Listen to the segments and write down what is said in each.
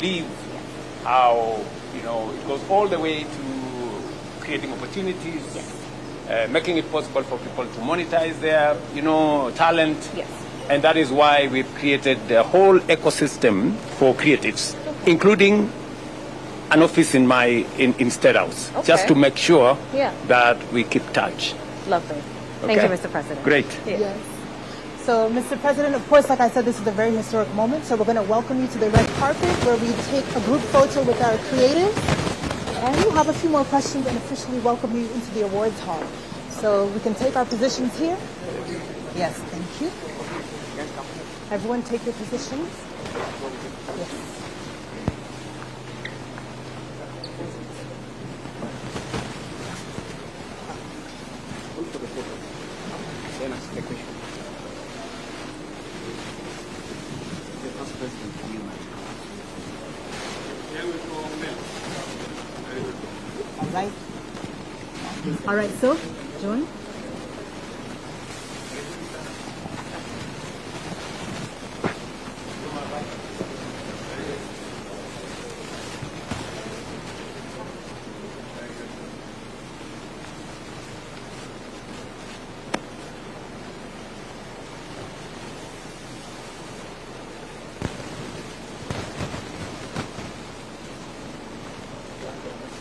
live, how, it goes all the way to creating opportunities, making it possible for people to monetize their, talent. Yes. And that is why we've created a whole ecosystem for creatives, including an office in State House, just to make sure that we keep touch. Lovely. Thank you, Mr. President. Great. Yes. So, Mr. President, of course, like I said, this is a very historic moment. So we're going to welcome you to the red carpet where we take a group photo with our creatives. And we'll have a few more questions and officially welcome you into the awards hall. So we can take our positions here. Yes, thank you. Everyone take your positions. Yes. All right, so, John.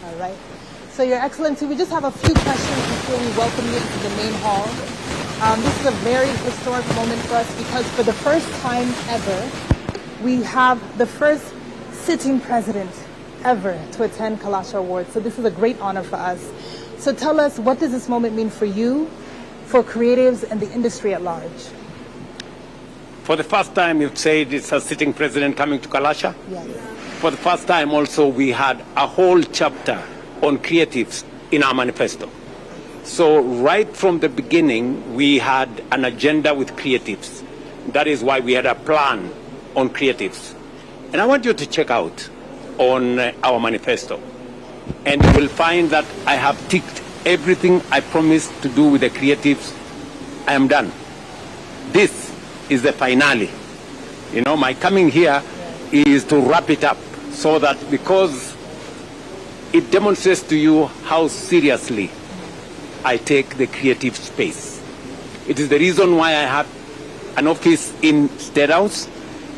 All right. So, Your Excellency, we just have a few questions before we welcome you into the main hall. This is a very historic moment for us because for the first time ever, we have the first sitting president ever to attend KALASHA Awards. So this is a great honor for us. So tell us, what does this moment mean for you, for creatives, and the industry at large? For the first time, you've said it's a sitting president coming to KALASHA? Yes. For the first time also, we had a whole chapter on creatives in our manifesto. So right from the beginning, we had an agenda with creatives. That is why we had a plan on creatives. And I want you to check out on our manifesto. And you will find that I have ticked everything I promised to do with the creatives. I am done. This is the finale. My coming here is to wrap it up so that, because it demonstrates to you how seriously I take the creative space. It is the reason why I have an office in State House,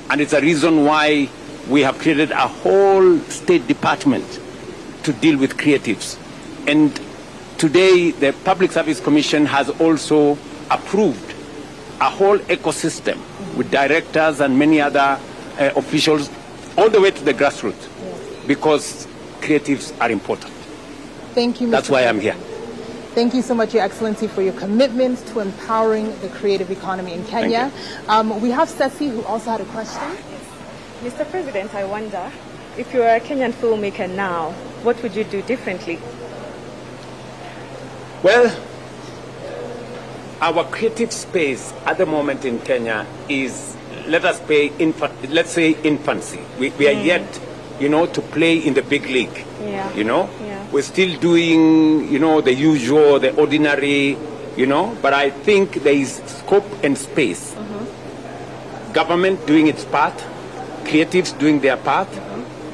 and it's a reason why we have created a whole State Department to deal with creatives. And today, the Public Service Commission has also approved a whole ecosystem with directors and many other officials all the way to the grassroots, because creatives are important. Thank you, Mr. That's why I'm here. Thank you so much, Your Excellency, for your commitment to empowering the creative economy in Kenya. We have Ceci, who also had a question. Mr. President, I wonder, if you were a Kenyan filmmaker now, what would you do differently? Well, our creative space at the moment in Kenya is, let's say infancy. We are yet, to play in the big league. We're still doing, the usual, the ordinary, but I think there is scope and space. Government doing its part, creatives doing their part,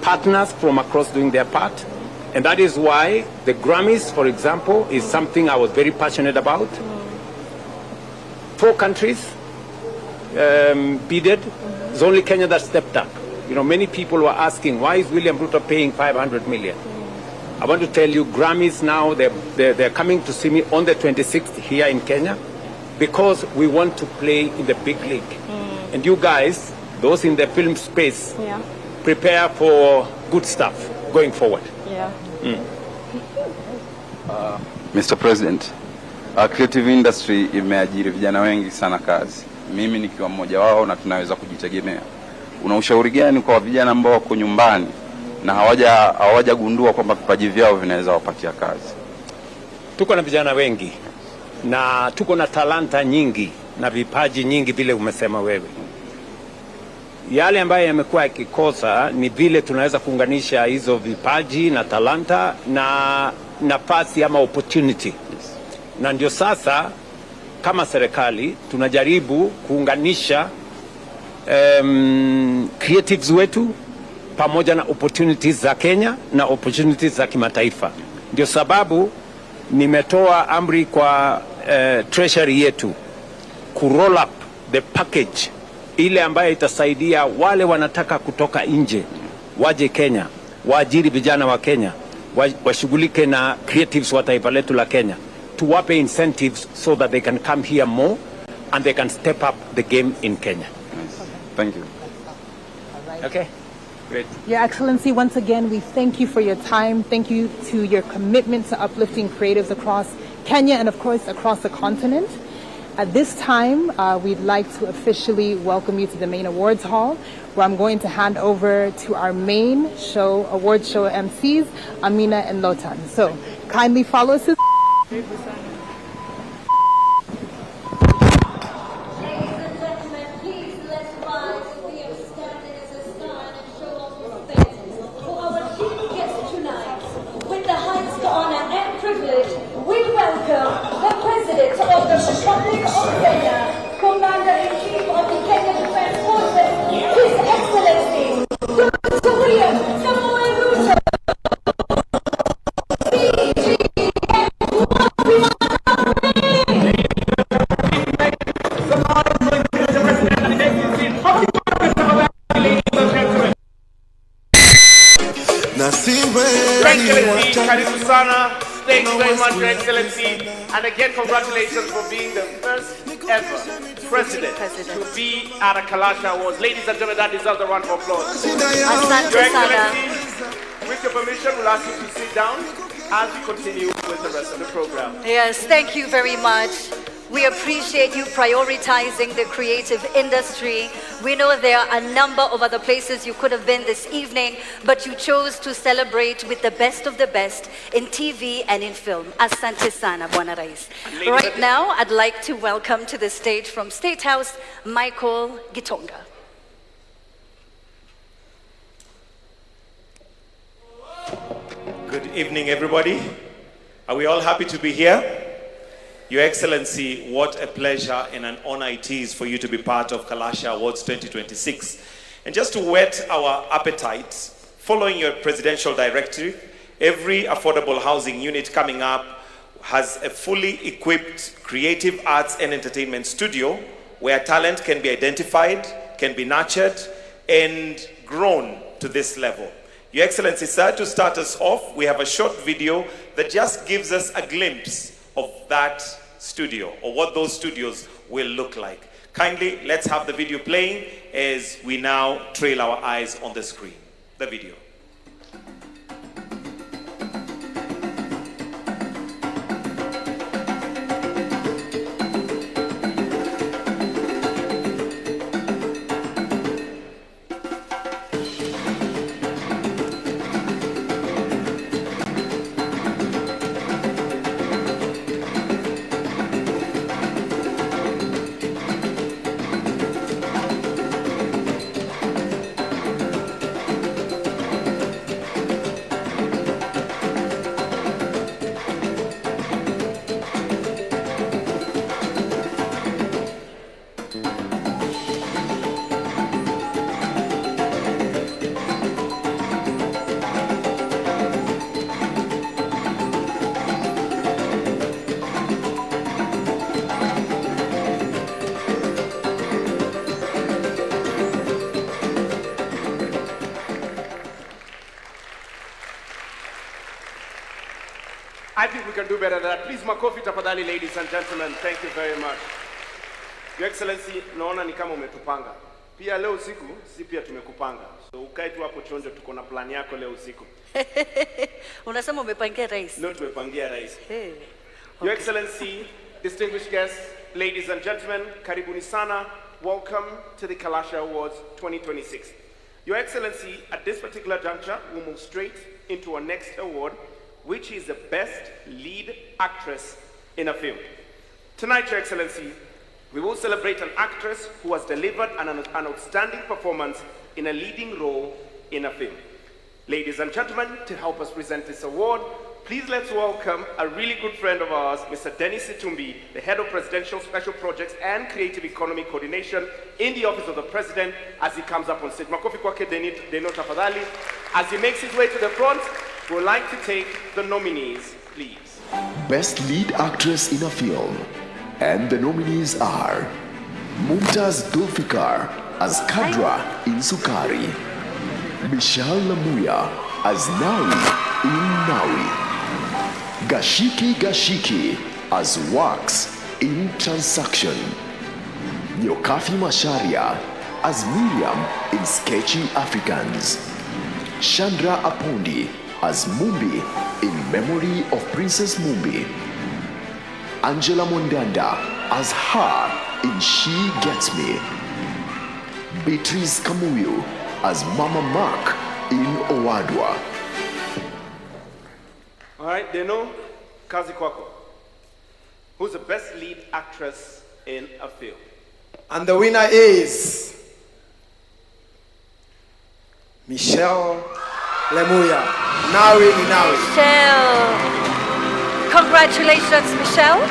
partners from across doing their part. And that is why the Grammys, for example, is something I was very passionate about. 4 countries bidded. It's only Kenya that stepped up. Many people were asking, why is William Ruto paying 500 million? I want to tell you, Grammys now, they're coming to see me on the 26th here in Kenya, because we want to play in the big league. And you guys, those in the film space, prepare for good stuff going forward. Mr. President, our creative industry imeajiri vijana wengi sana kazi. Mimi nikiwa mmoja wao na tunaweza kujitegemea. Una ushauri gani kwa vijana ambao wako nyumbani na hawajagundua kwamba vipaji vyao vinaweza wapatia kazi? Tuko na vijana wengi na tuko na talanta nyingi na vipaji nyingi vile umesema wewe. Yale ambayo yamekuwa yakikosa ni vile tunaweza kuunganisha hizo vipaji na talanta na nafasi ama opportunity. Na ndio sasa kama serikali tunajaribu kuunganisha creatives wetu pamoja na opportunities za Kenya na opportunities za kimataifa. Ndio sababu nimetoa amri kwa treasury yetu ku roll up the package ile ambayo itasaidia wale wanataka kutoka nje waje Kenya, waajiri vijana wa Kenya, washughulike na creatives wa taifa letu la Kenya, tuwape incentives so that they can come here more and they can step up the game in Kenya. Nice. Thank you. Okay. Great. Your Excellency, once again, we thank you for your time. Thank you to your commitment to uplifting creatives across Kenya and, of course, across the continent. At this time, we'd like to officially welcome you to the main awards hall, where I'm going to hand over to our main award show MCs, Amina and Lotan. So, kindly follow us. Republic of Kenya, Commander-in-Chief of the Kenya Defense Forces, His Excellency, Dr. William Samoei Ruto. Karibu sana. Thank you very much, Your Excellency. And again, congratulations for being the first ever president to be at a KALASHA Awards. Ladies and gentlemen, that deserves a round of applause. Your Excellency, with your permission, we'll ask you to sit down as we continue with the rest of the program. Yes, thank you very much. We appreciate you prioritizing the creative industry. We know there are a number of other places you could have been this evening, but you chose to celebrate with the best of the best in TV and in film. Asante sana, Bwana Rais. Right now, I'd like to welcome to the stage from State House, Michael Gitonga. Good evening, everybody. Are we all happy to be here? Your Excellency, what a pleasure and an honor it is for you to be part of KALASHA Awards 2026. And just to whet our appetites, following your presidential directive, every affordable housing unit coming up has a fully equipped creative arts and entertainment studio where talent can be identified, can be nurtured, and grown to this level. Your Excellency, sir, to start us off, we have a short video that just gives us a glimpse of that studio, or what those studios will look like. Kindly, let's have the video playing as we now trail our eyes on the screen. The video. I think we can do better than that. Please, makofi tafadhali, ladies and gentlemen. Thank you very much. Your Excellency, naona ni kama umetupanga. Pia leo usiku, si pia tumekupanga. So ukae tu hapo chonjo, tuko na plan yako leo usiku. Unasema umepangia rais? No, tumepangia rais. Hey. Your Excellency, distinguished guests, ladies and gentlemen, karibuni sana. Welcome to the KALASHA Awards 2026. Your Excellency, at this particular juncture, we'll move straight into our next award, which is the Best Lead Actress in a Film. Tonight, Your Excellency, we will celebrate an actress who has delivered an outstanding performance in a leading role in a film. Ladies and gentlemen, to help us present this award, please let's welcome a really good friend of ours, Mr. Dennis Situmbi, the Head of Presidential Special Projects and Creative Economy Coordination in the Office of the President, as he comes up on stage. Makofi kwake Deno tafadhali. As he makes his way to the front, we would like to take the nominees, please. Best Lead Actress in a Film. And the nominees are Mumtaz Zulfikar as Kadra in Sukari, Michelle Lamuya as Nawi in Nawi, Gashiki as Wax in Transaction, Nyokafi Masharia as Miriam in Sketchy Africans, Chandra Apondi as Mumbi in Memory of Princess Mumbi, Angela Mondanda as Her in She Gets Me, Beatrice Kamuyu as Mama Mark in Owadwa. All right, Deno, kazi kwako. Who's the best lead actress in a film? And the winner is Michelle Lemuya. Nawi ni Nawi. Michelle. Congratulations, Michelle.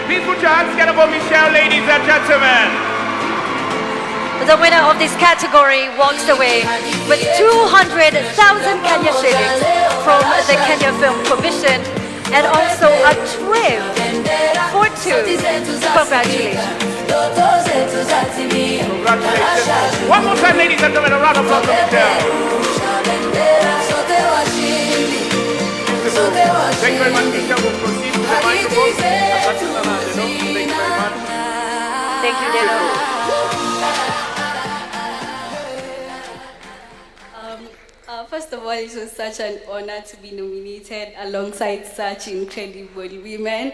Please put your hands together for Michelle, ladies and gentlemen. The winner of this category walks away with 200,000 Kenya shillings from the Kenya Film Commission and also a trip for two. Congratulations. Congratulations. One more time, ladies and gentlemen, a round of applause for Michelle. Thank you very much, Michelle. We'll proceed to the microphone. Thank you very much. Thank you, Deno. First of all, it was such an honor to be nominated alongside such incredible women.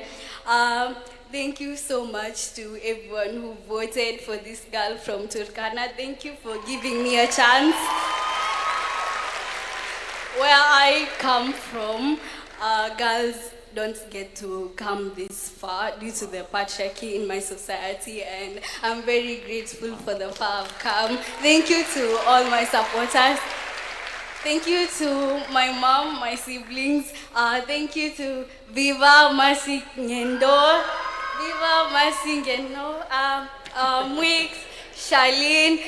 Thank you so much to everyone who voted for this girl from Turkana. Thank you for giving me a chance. Where I come from, girls don't get to come this far due to the patriarchy in my society, and I'm very grateful for the far I've come. Thank you to all my supporters. Thank you to my mom, my siblings. Thank you to Viva Masi Ngendo, Viva Masi Ngendo, Mwix, Charlene,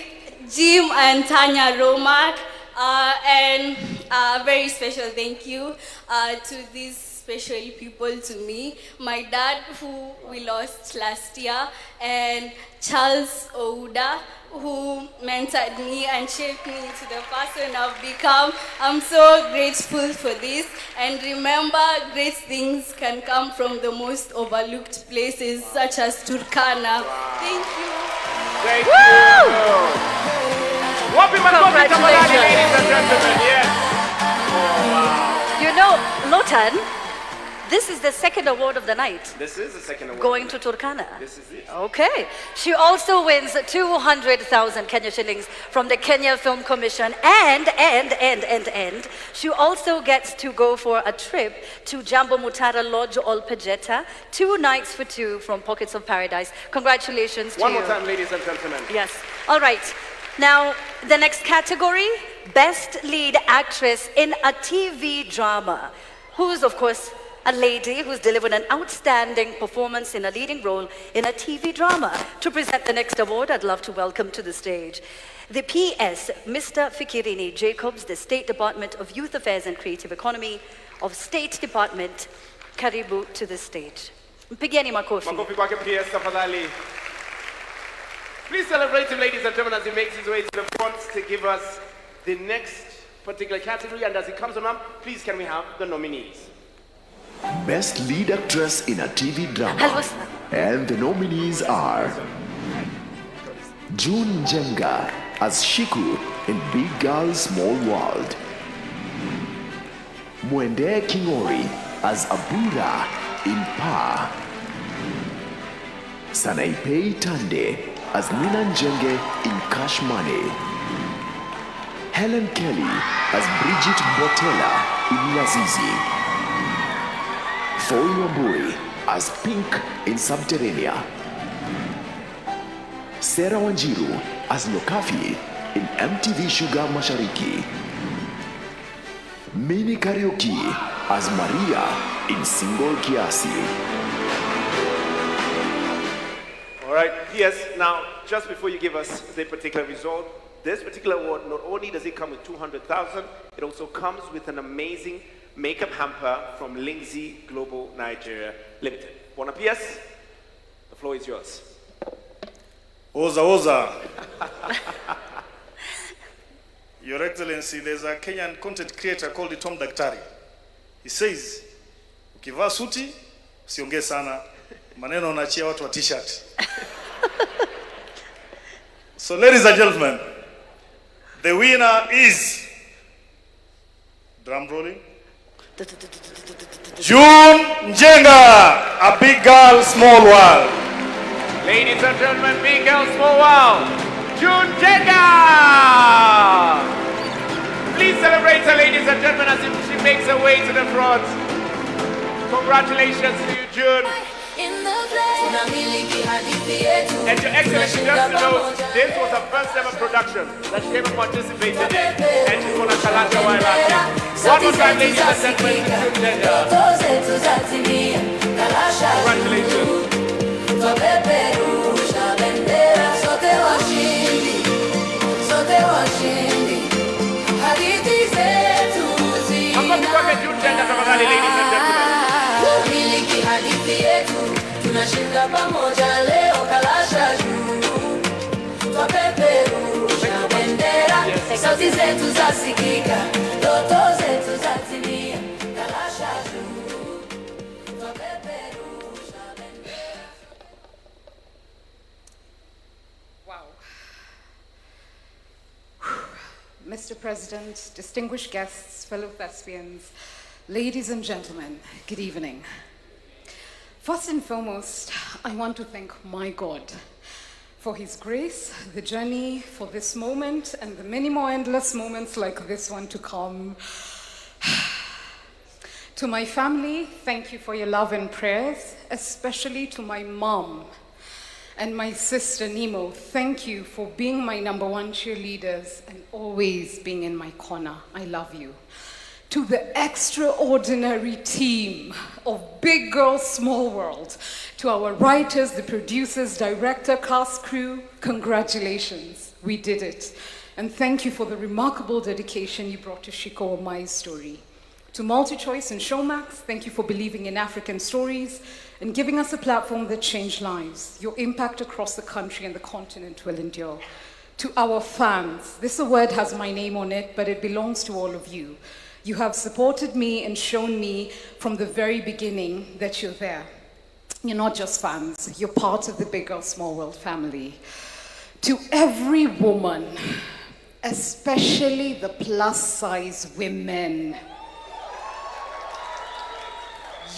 Jim and Tanya Romak, and a very special thank you to these special people to me. My dad, who we lost last year, and Charles Ouda, who mentored me and shaped me into the person I've become. I'm so grateful for this. And remember, great things can come from the most overlooked places, such as Turkana. Wow. Thank you. Thank you. Congratulations. Ladies and gentlemen. Yes. Oh, wow. You know, Lotan, this is the second award of the night. This is the second award. Going to Turkana. This is it. Okay. She also wins 200,000 Kenya shillings from the Kenya Film Commission, and she also gets to go for a trip to Jambo Mutara Lodge Olpejeta, 2 nights for 2 from Pockets of Paradise. Congratulations to you. One more time, ladies and gentlemen. Yes. All right. Now, the next category, Best Lead Actress in a TV Drama, who's, of course, a lady who's delivered an outstanding performance in a leading role in a TV drama. To present the next award, I'd love to welcome to the stage the PS, Mr. Fikirini Jacobs, the State Department of Youth Affairs and Creative Economy of State Department. Karibu to the stage. Mpigieni makofi. Makofi kwake PS tafadhali. Please celebrate him, ladies and gentlemen, as he makes his way to the front to give us the next particular category. And as he comes on, please can we have the nominees? Best Lead Actress in a TV Drama. And the nominees are June Jenga as Shiku in Big Girl Small World, Mwende Kingori as Abura in Pa, Sanaipei Tande as Nina Njenge in Cash Money, Helen Kelly as Bridget Botella in Lazizi, Foy Wambui as Pink in Subterranea, Sarah Wanjiru as Lokafi in MTV Sugar Mashariki, Mini karaoke as Maria in Single Kiasi. All right, yes, now, just before you give us the particular result, this particular award, not only does it come with 200,000, it also comes with an amazing makeup hamper from Lindsay Global Nigeria Limited. Bona PS, the floor is yours. Oza, Oza. Your Excellency, there's a Kenyan content creator called Tom Daktari. He says, ukivaa suti, usiongee sana, maneno unaachia watu wa t-shirt. So ladies and gentlemen, the winner is, drum rolling, June Njenga, a big girl, small world. Ladies and gentlemen, big girl, small world, June Njenga! Please celebrate her, ladies and gentlemen, as she makes her way to the front. Congratulations to you, June. And Your Excellency, just to know, this was her first ever production that she ever participated in, and she's going to KALASHA while acting. One more time, ladies and gentlemen, to June Njenga. Congratulations. Ladies and gentlemen. Tunashinda pamoja leo Kalasha juu. Twapeperusha bendera, sauti zetu zasikika, ndoto zetu zatimia. Kalasha juu. Twapeperusha bendera. Wow. Mr. President, distinguished guests, fellow thespians, ladies and gentlemen, good evening. First and foremost, I want to thank my God for His grace, the journey for this moment, and the many more endless moments like this one to come. To my family, thank you for your love and prayers, especially to my mom and my sister Nemo. Thank you for being my #1 cheerleaders and always being in my corner. I love you. To the extraordinary team of Big Girl, Small World, to our writers, the producers, director, cast, crew, congratulations, we did it. And thank you for the remarkable dedication you brought to Shiko Omai's story. To MultiChoice and Showmax, thank you for believing in African stories and giving us a platform that changed lives. Your impact across the country and the continent will endure. To our fans, this award has my name on it, but it belongs to all of you. You have supported me and shown me from the very beginning that you're there. You're not just fans, you're part of the Big Girl Small World family. To every woman, especially the plus-size women,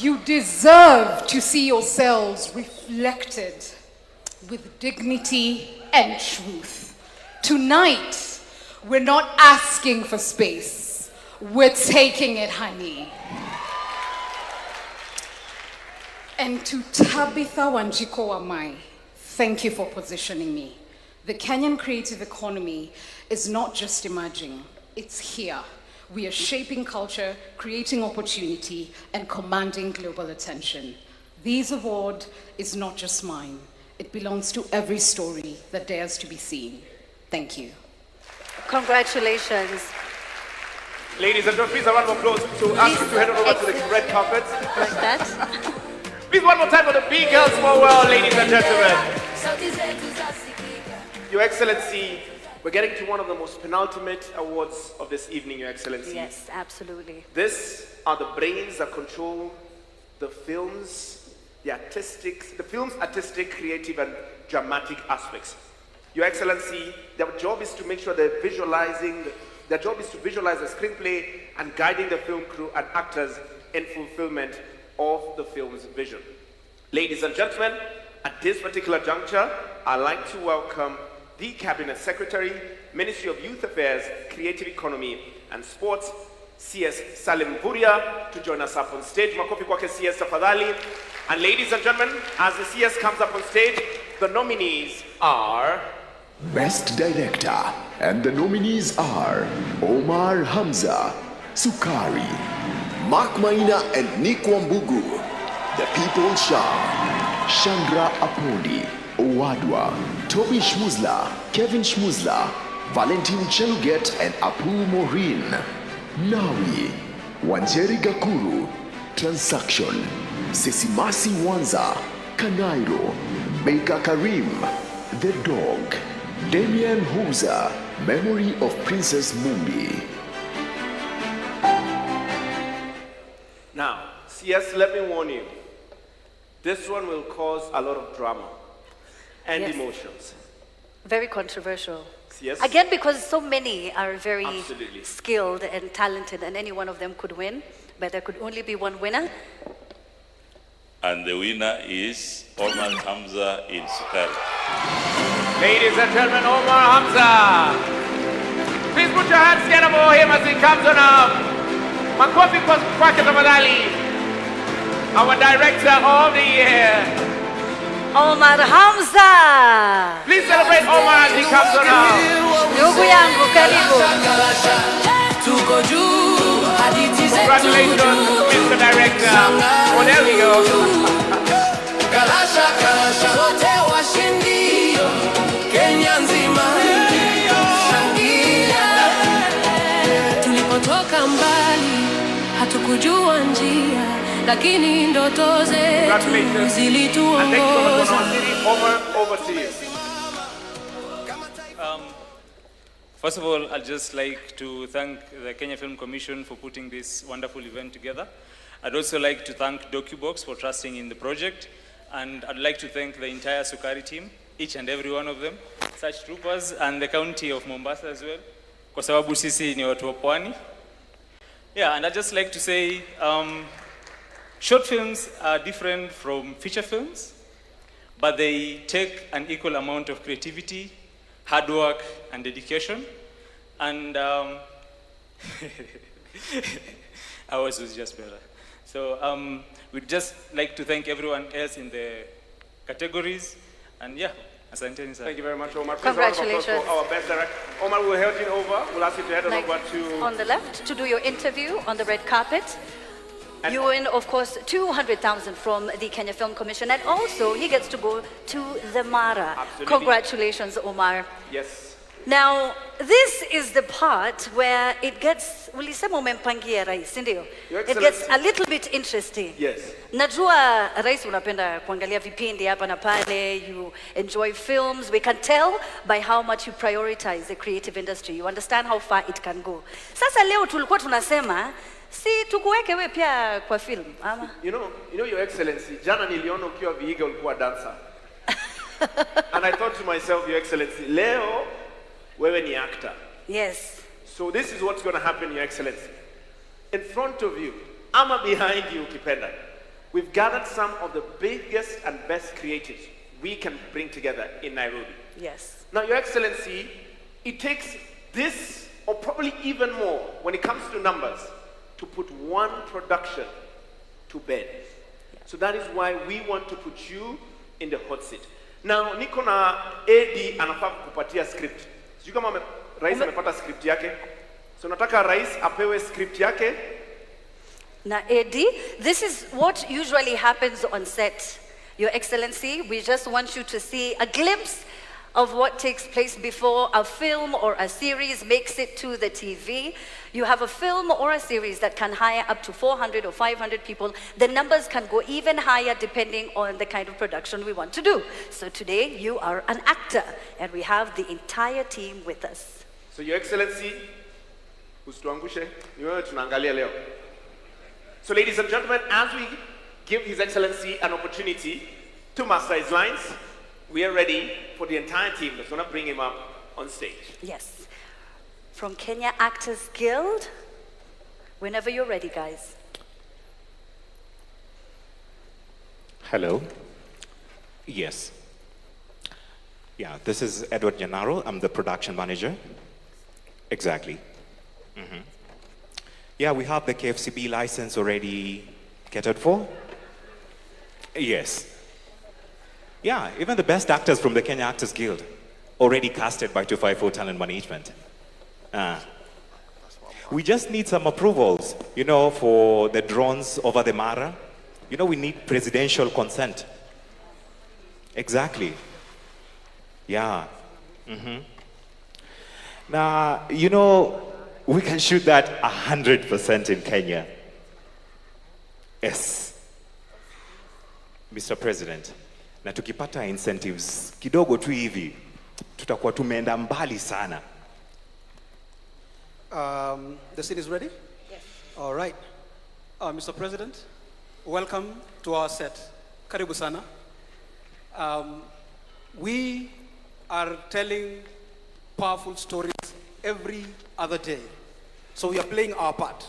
you deserve to see yourselves reflected with dignity and truth. Tonight, we're not asking for space. We're taking it, honey. And to Tabitha Wanjiko Amai, thank you for positioning me. The Kenyan creative economy is not just emerging, it's here. We are shaping culture, creating opportunity, and commanding global attention. This award is not just mine. It belongs to every story that dares to be seen. Thank you. Congratulations. Ladies and gentlemen, please a round of applause to ask you to head over to the red carpet. Like that. Please one more time for the Big Girl Small World, ladies and gentlemen. Your Excellency, we're getting to one of the most penultimate awards of this evening, Your Excellency. Yes, absolutely. These are the brains that control the film's artistic, creative, and dramatic aspects. Your Excellency, their job is to make sure they're visualizing. Their job is to visualize the screenplay and guiding the film crew and actors in fulfillment of the film's vision. Ladies and gentlemen, at this particular juncture, I'd like to welcome the Cabinet Secretary, Ministry of Youth Affairs, Creative Economy and Sports, CS Salim Vuria, to join us up on stage. Makofi kwake CS tafadhali. And ladies and gentlemen, as the CS comes up on stage, the nominees are... Best Director, and the nominees are Omar Hamza, Sukari. Mark Maina and Nick Wambugu. The People Shah. Chandra Apondi. Owadwa. Toby Schmuzla. Kevin Schmuzla. Valentin Cheluget and Apu Morin. Nawi. Wanjeri Gakuru. Transaction. Sesimasi Wanza. Kanairo. Baker Karim. The Dog. Damian Huza. Memory of Princess Mumbi. Now, CS, let me warn you. This one will cause a lot of drama and Yes. emotions. Very controversial. Yes. Again, because so many are very Absolutely. skilled and talented, and any one of them could win, but there could only be one winner. And the winner is Omar Hamza in Sukari. Ladies and gentlemen, Omar Hamza. Please put your hands together for him as he comes on up. Makofi kwake tafadhali. Our director of the year. Omar Hamza. Please celebrate Omar as he comes on up. Ndugu yangu, karibu. Congratulations, Mr. Director. Oh, there we go. Kalasha, kalasha, wote washindi, Kenya nzima, shangilia. Tulipotoka mbali, hatukujua njia, lakini ndoto zetu zilituongoza. Omar, over to you. First of all, I'd just like to thank the Kenya Film Commission for putting this wonderful event together. I'd also like to thank DocuBox for trusting in the project. And I'd like to thank the entire Sukari team, each and every one of them, such troopers, and the county of Mombasa as well, kwa sababu sisi ni watu wa pwani. Yeah, and I'd just like to say, short films are different from feature films, but they take an equal amount of creativity, hard work, and dedication. And ours was just better. So we'd just like to thank everyone else in the categories. And yeah, asanteni sana. Thank you very much, Omar. Please Congratulations. round of applause for our best director. Omar, we'll head you over. We'll ask you to head on over to... On the left, to do your interview on the red carpet. You win, of course, 200,000 from the Kenya Film Commission, and also he gets to go to the Mara. Absolutely. Congratulations, Omar. Yes. Now, this is the part where it gets, ulisema umempangia rais, ndio? Your It gets a little bit interesting. Yes. Najua rais unapenda kuangalia vipindi hapa na pale, you enjoy films. We can tell by how much you prioritize the creative industry. You understand how far it can go. Sasa leo tulikuwa tunasema, si tukuweke we pia kwa film, ama? You know, Your Excellency, jana niliona ukiwa Vihiga ulikuwa dancer. And I thought to myself, Your Excellency, leo wewe ni actor. Yes. So this is what's going to happen, Your Excellency. In front of you, ama behind you, ukipenda, we've gathered some of the biggest and best creatives we can bring together in Nairobi. Yes. Now, Your Excellency, it takes this, or probably even more, when it comes to numbers, to put one production to bed. So that is why we want to put you in the hot seat. Now, niko na AD anafaa kukupatia script. Sijui kama rais amepata script yake. So nataka rais apewe script yake. Now, Eddie, this is what usually happens on set. Your Excellency, we just want you to see a glimpse of what takes place before a film or a series makes it to the TV. You have a film or a series that can hire up to 400 or 500 people. The numbers can go even higher depending on the kind of production we want to do. So today, you are an actor, and we have the entire team with us. So, Your Excellency, usituangushe, ni wewe tunaangalia leo. So, ladies and gentlemen, as we give His Excellency an opportunity to master his lines, we are ready for the entire team that's going to bring him up on stage. Yes. From Kenya Actors Guild, whenever you're ready, guys. Hello. Yes. Yeah, this is Edward Gennaro. I'm the production manager. Exactly. Mm-hmm. Yeah, we have the KFCB license already catered for. Yes. Yeah, even the best actors from the Kenya Actors Guild already casted by 254 Talent Management. We just need some approvals, you know, for the drones over the Mara. You know, we need presidential consent. Exactly. Yeah. Now, you know, we can shoot that 100% in Kenya. Yes. Mr. President, na tukipata incentives kidogo tu hivi, tutakuwa tumeenda mbali sana. The scene is ready? Yes. All right. Mr. President, welcome to our set. Karibu sana. We are telling powerful stories every other day. So we are playing our part.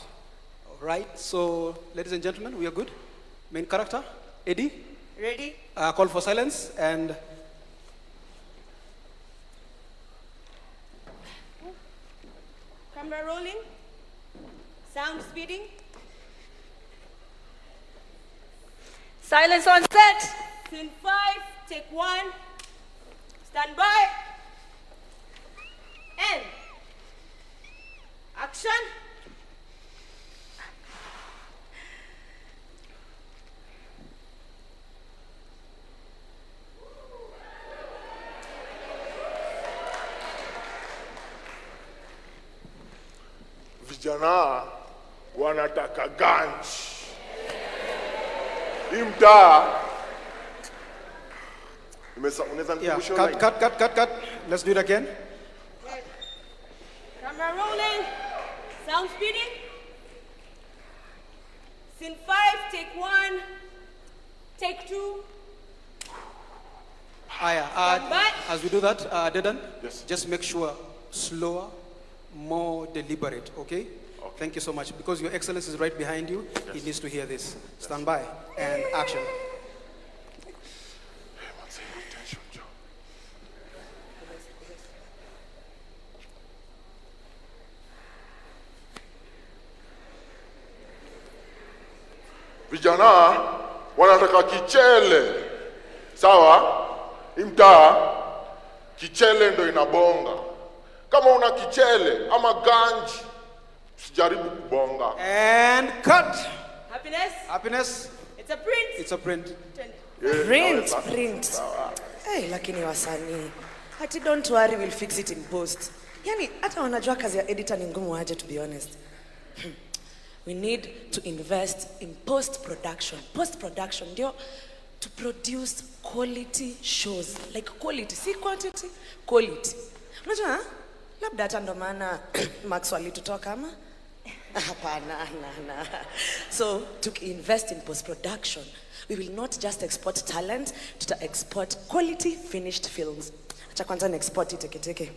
All right. So, ladies and gentlemen, we are good. Main character, Eddie. Ready? Call for silence and camera rolling. Sound speeding. Silence on set. Scene 5, take 1. Stand by. And action. Vijana wanataka ganji. Hii mtaa yeah, cut. Let's do it again. Camera rolling. Sound speeding. Scene 5, take 1. Take 2. As we do that, Dedan, just make sure slower, more deliberate, okay? Thank you so much. Because Your Excellency is right behind you, he needs to hear this. Stand by and action. Vijana wanataka kichele. Sawa? Imtaa kichele ndo inabonga. Kama una kichele ama ganji, usijaribu kubonga. And cut. Happiness. It's a print. It's a print. Print. Hey, lakini wasanii. Ati don't worry, we'll fix it in post. Yani, hata wanajua kazi ya editor ni ngumu aje, to be honest. We need to invest in post-production. Post-production, ndio, to produce quality shows. Like quality, see quantity? Quality. Unajua, labda hata ndo maana Max walitutoka ama? Hapana. So, to invest in post-production, we will not just export talent, to export quality finished films. Acha kwanza export teke.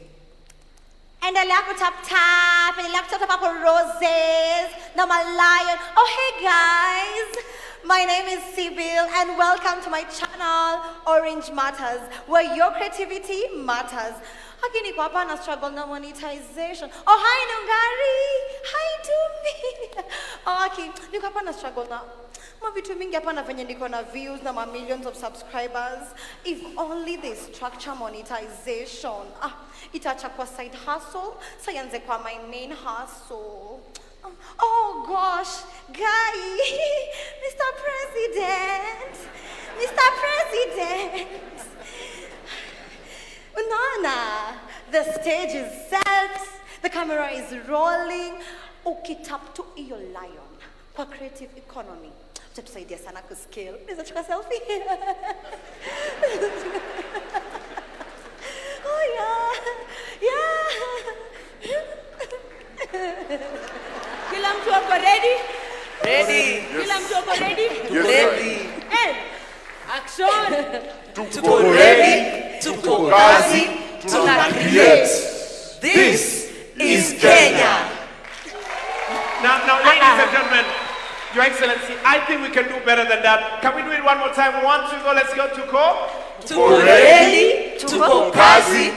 And the laptop tap, and the laptop tap roses, now my lion. Oh, hey guys. My name is Sibyl, and welcome to my channel, Orange Matters, where your creativity matters. Hakini papa na struggle na monetization. Oh, hi Nungari. Hi to me. Oh, okay. Niko hapa na struggle na mavitu mingi hapa na venye niko na views na millions of subscribers. If only they structure monetization. Itacha kwa side hustle, sayanze kwa my main hustle. Oh gosh, guy. Mr. President. Nana, the stage is set, the camera is rolling. Ukitap to iyo lion kwa creative economy. Utatusaidia sana kuscale. Niza chukua selfie. Oh yeah. Kila mtu wako ready? Ready. Kila mtu wako ready? Ready. And action. Tuko ready. Tuko kazi. Tuna create. This is Kenya. Now, ladies and gentlemen, Your Excellency, I think we can do better than that. Can we do it one more time? 1, 2, go. Let's go. Tuko ready. Tuko kazi.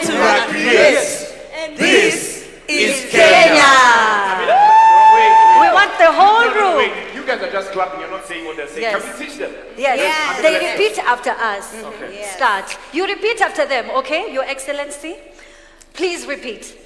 Tuna create. This is Kenya. We want the whole room. Wait, you guys are just clapping. You're not saying what they're saying. Yes. Can we teach them? Yes. They repeat after us. Okay. Yes. Start. You repeat after them, okay? Your Excellency. Please repeat.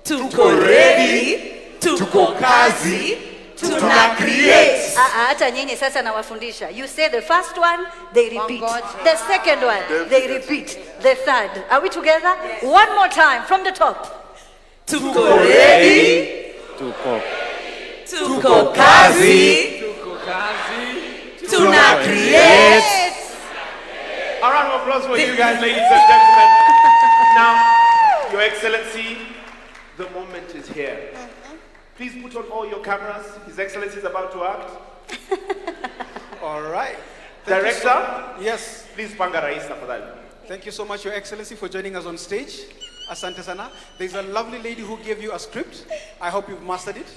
Tuko ready, tuko kazi, tuna create. Hata nyinyi sasa nawafundisha. You say the first one, they repeat. The second one, they repeat. The third. Are we together? Yes. One more time from the top. Tuko ready, tuko kazi, tuna create. A round of applause for you guys, ladies and gentlemen. Now, Your Excellency, the moment is here. Please put on all your cameras. His Excellency is about to act. All right. Director? Yes. Please panga rais tafadhali. Thank you so much, Your Excellency, for joining us on stage. Asante sana. There's a lovely lady who gave you a script. I hope you've mastered it.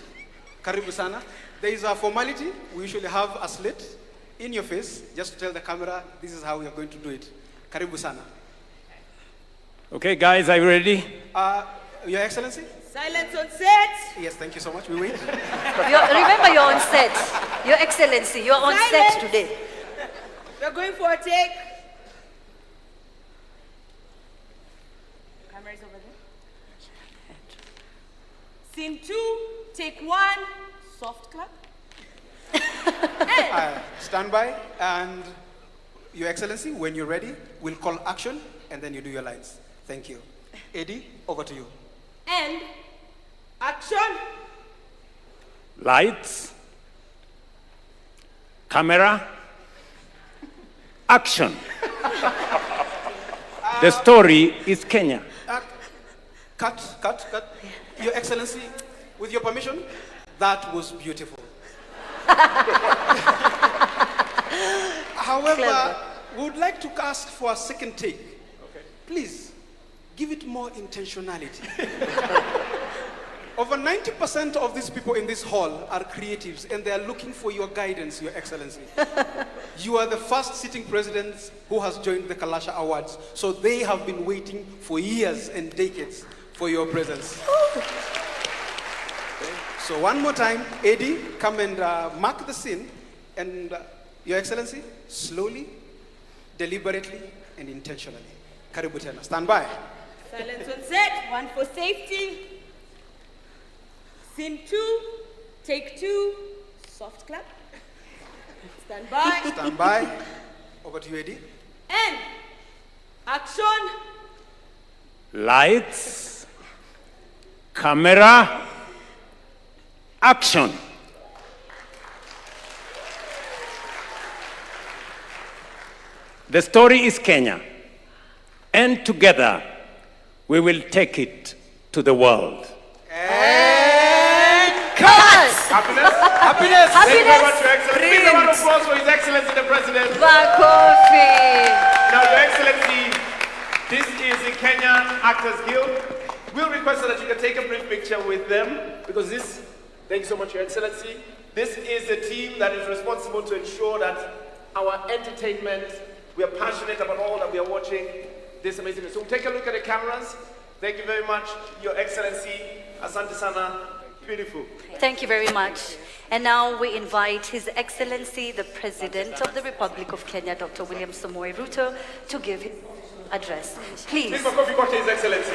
Karibu sana. There is a formality. We usually have a slit in your face, just to tell the camera, this is how we are going to do it. Karibu sana. Okay, guys, are you ready? Your Excellency? Silence on set. Yes, thank you so much. We wait. Remember, you're on set. Your Excellency, you're on set today. We're going for a take. Camera's over there. Scene 2, take 1, soft clap. Stand by, and Your Excellency, when you're ready, we'll call action, and then you do your lines. Thank you. Eddie, over to you. And action. Lights, camera, action. The story is Kenya. Cut. Your Excellency, with your permission, that was beautiful. However, we would like to ask for a second take. Okay. Please, give it more intentionality. Over 90% of these people in this hall are creatives, and they are looking for your guidance, Your Excellency. You are the first sitting president who has joined the KALASHA Awards, so they have been waiting for years and decades for your presence. So one more time, Eddie, come and mark the scene, and Your Excellency, slowly, deliberately, and intentionally. Karibu tena. Stand by. Silence on set, 1 for safety. Scene 2, take 2, soft clap. Stand by. Stand by. Over to you, Eddie. And action. Lights, camera, action. The story is Kenya, and together we will take it to the world. And cut! Happiness. Thank you very much, Your Excellency. Please, a round of applause for His Excellency the President. Bakofi. Now, Your Excellency, this is the Kenyan Actors Guild. We'll request that you can take a brief picture with them, because this, thank you so much, Your Excellency, this is the team that is responsible to ensure that our entertainment, we are passionate about all that we are watching this amazing. So take a look at the cameras. Thank you very much, Your Excellency. Asante sana. Beautiful. Thank you very much. And now we invite His Excellency, the President of the Republic of Kenya, Dr. William Samoei Ruto, to give his address. Please. Please, for coffee, got His Excellency.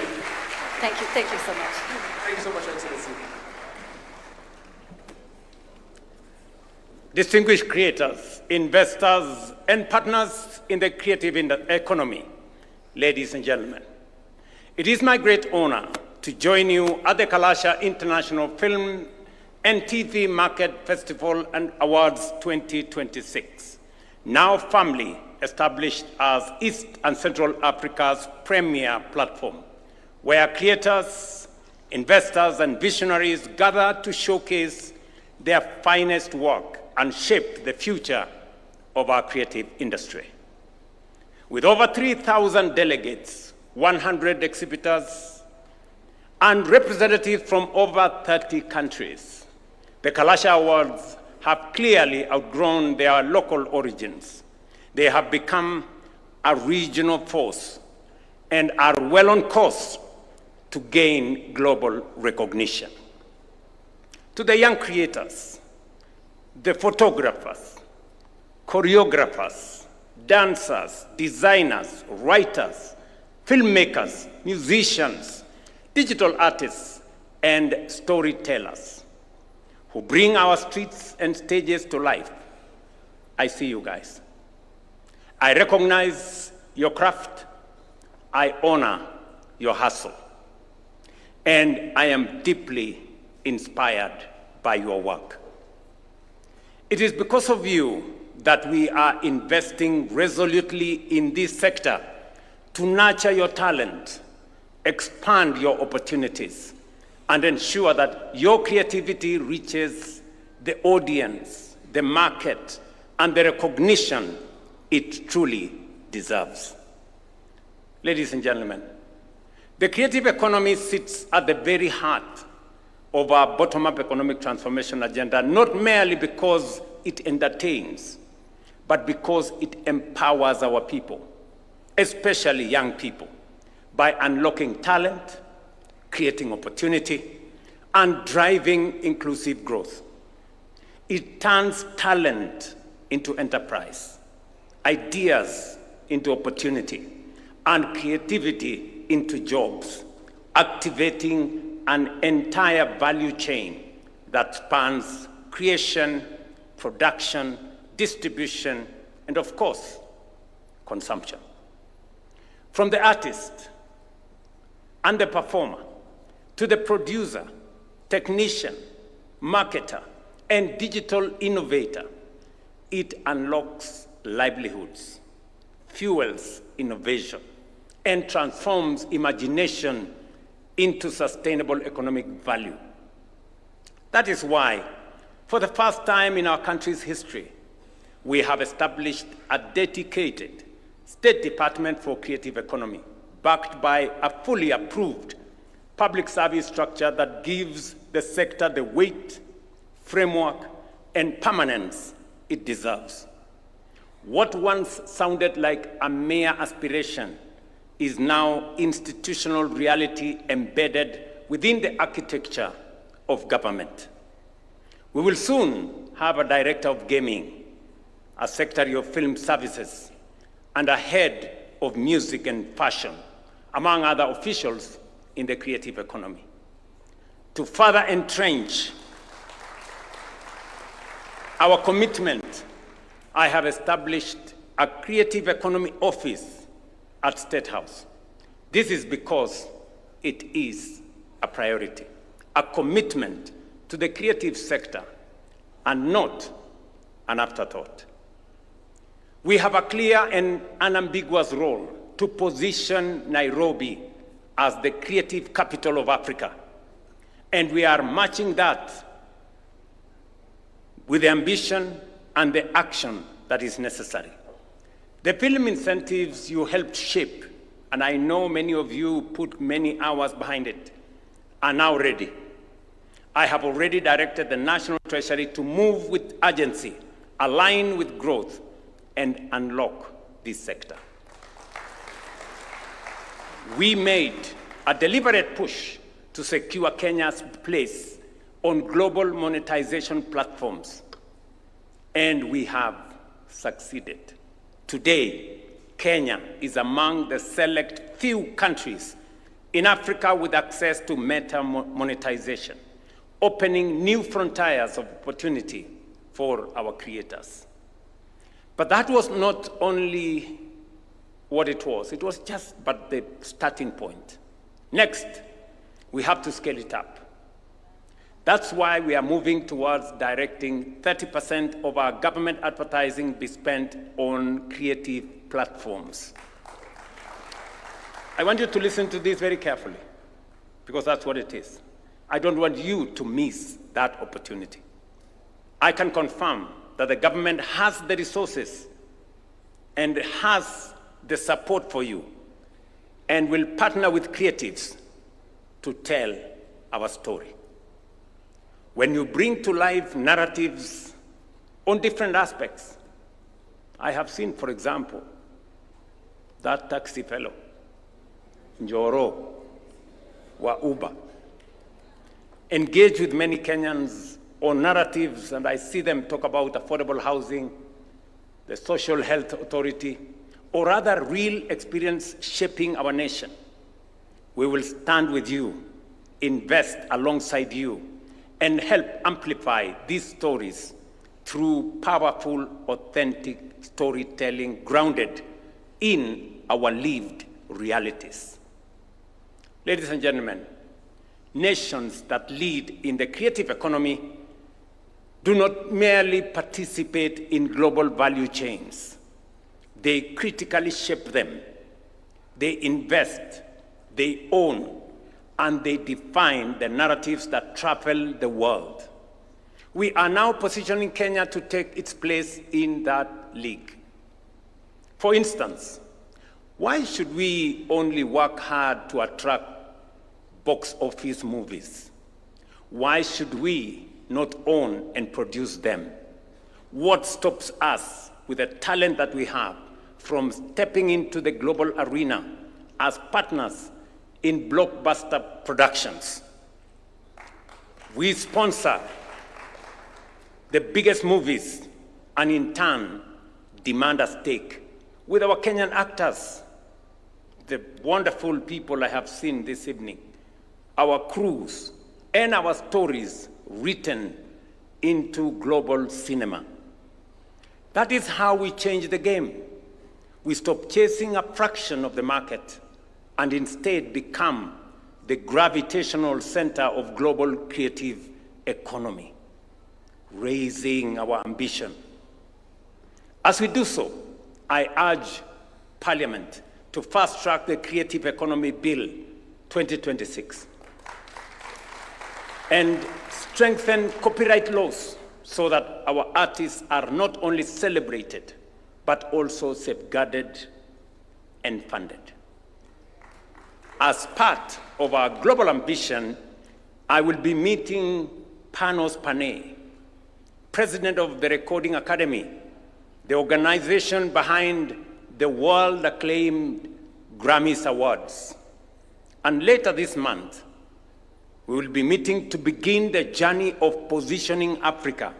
Thank you so much. Thank you so much, Your Excellency. Distinguished creators, investors, and partners in the creative economy, ladies and gentlemen, it is my great honor to join you at the KALASHA International Film and TV Market Festival and Awards 2026, now firmly established as East and Central Africa's premier platform, where creators, investors, and visionaries gather to showcase their finest work and shape the future of our creative industry. With over 3,000 delegates, 100 exhibitors, and representatives from over 30 countries, the KALASHA Awards have clearly outgrown their local origins. They have become a regional force and are well on course to gain global recognition. To the young creators, the photographers, choreographers, dancers, designers, writers, filmmakers, musicians, digital artists, and storytellers who bring our streets and stages to life. I see you guys. I recognize your craft. I honor your hustle. And I am deeply inspired by your work. It is because of you that we are investing resolutely in this sector to nurture your talent, expand your opportunities, and ensure that your creativity reaches the audience, the market, and the recognition it truly deserves. Ladies and gentlemen, the creative economy sits at the very heart of our bottom-up economic transformation agenda, not merely because it entertains, but because it empowers our people, especially young people, by unlocking talent, creating opportunity, and driving inclusive growth. It turns talent into enterprise, ideas into opportunity, and creativity into jobs, activating an entire value chain that spans creation, production, distribution, and of course, consumption. From the artist and the performer to the producer, technician, marketer, and digital innovator, it unlocks livelihoods, fuels innovation, and transforms imagination into sustainable economic value. That is why, for the first time in our country's history, we have established a dedicated State Department for Creative Economy, backed by a fully approved public service structure that gives the sector the weight, framework, and permanence it deserves. What once sounded like a mere aspiration is now institutional reality embedded within the architecture of government. We will soon have a director of gaming, a secretary of film services, and a head of music and fashion, among other officials in the creative economy. To further entrench our commitment, I have established a creative economy office at State House. This is because it is a priority, a commitment to the creative sector, and not an afterthought. We have a clear and unambiguous role to position Nairobi as the creative capital of Africa, and we are matching that with the ambition and the action that is necessary. The film incentives you helped shape, and I know many of you put many hours behind it, are now ready. I have already directed the National Treasury to move with urgency, align with growth, and unlock this sector. We made a deliberate push to secure Kenya's place on global monetization platforms, and we have succeeded. Today, Kenya is among the select few countries in Africa with access to meta monetization, opening new frontiers of opportunity for our creators. But that was not only what it was just but the starting point. Next, we have to scale it up. That's why we are moving towards directing 30% of our government advertising be spent on creative platforms. I want you to listen to this very carefully, because that's what it is. I don't want you to miss that opportunity. I can confirm that the government has the resources and has the support for you, and will partner with creatives to tell our story. When you bring to life narratives on different aspects, I have seen, for example, that taxi fellow, Njoro, wa Uber, engage with many Kenyans on narratives, and I see them talk about affordable housing, the social health authority, or other real experience shaping our nation. We will stand with you invest alongside you and help amplify these stories through powerful, authentic storytelling grounded in our lived realities. Ladies and gentlemen, nations that lead in the creative economy do not merely participate in global value chains. They critically shape them. They invest, they own, and they define the narratives that travel the world. We are now positioning Kenya to take its place in that league. For instance, why should we only work hard to attract box office movies? Why should we not own and produce them? What stops us with the talent that we have from stepping into the global arena as partners in blockbuster productions? We sponsor the biggest movies and in turn demand a stake with our Kenyan actors, the wonderful people I have seen this evening, our crews, and our stories written into global cinema. That is how we change the game. We stop chasing a fraction of the market and instead become the gravitational center of global creative economy, raising our ambition. As we do so, I urge Parliament to fast-track the Creative Economy Bill 2026 and strengthen copyright laws so that our artists are not only celebrated, but also safeguarded and funded. As part of our global ambition, I will be meeting Panos Panay, President of the Recording Academy, the organization behind the world-acclaimed Grammys Awards. And later this month, we will be meeting to begin the journey of positioning Africa,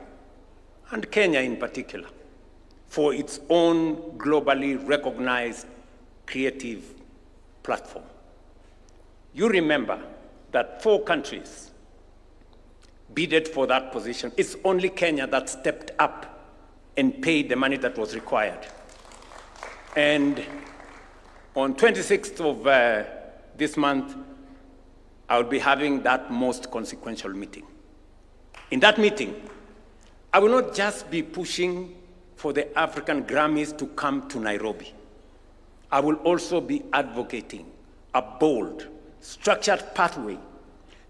and Kenya in particular, for its own globally recognized creative platform. You remember that 4 countries bidded for that position. It's only Kenya that stepped up and paid the money that was required. And on 26th of this month, I will be having that most consequential meeting. In that meeting, I will not just be pushing for the African Grammys to come to Nairobi. I will also be advocating a bold, structured pathway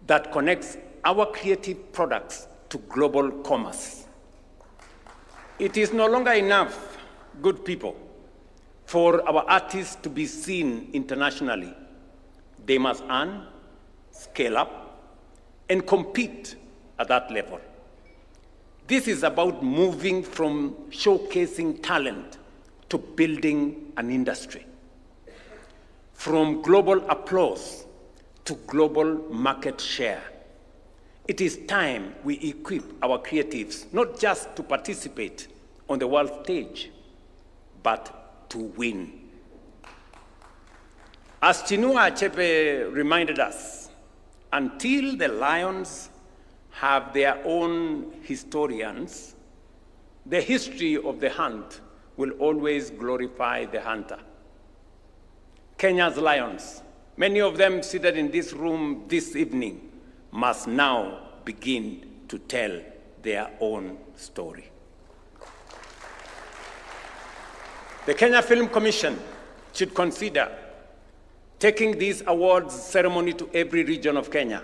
that connects our creative products to global commerce. It is no longer enough, good people, for our artists to be seen internationally. They must earn, scale up, and compete at that level. This is about moving from showcasing talent to building an industry, from global applause to global market share. It is time we equip our creatives not just to participate on the world stage, but to win. As Chinua Achebe reminded us, until the lions have their own historians, the history of the hunt will always glorify the hunter. Kenya's lions, many of them seated in this room this evening, must now begin to tell their own story. The Kenya Film Commission should consider taking this awards ceremony to every region of Kenya,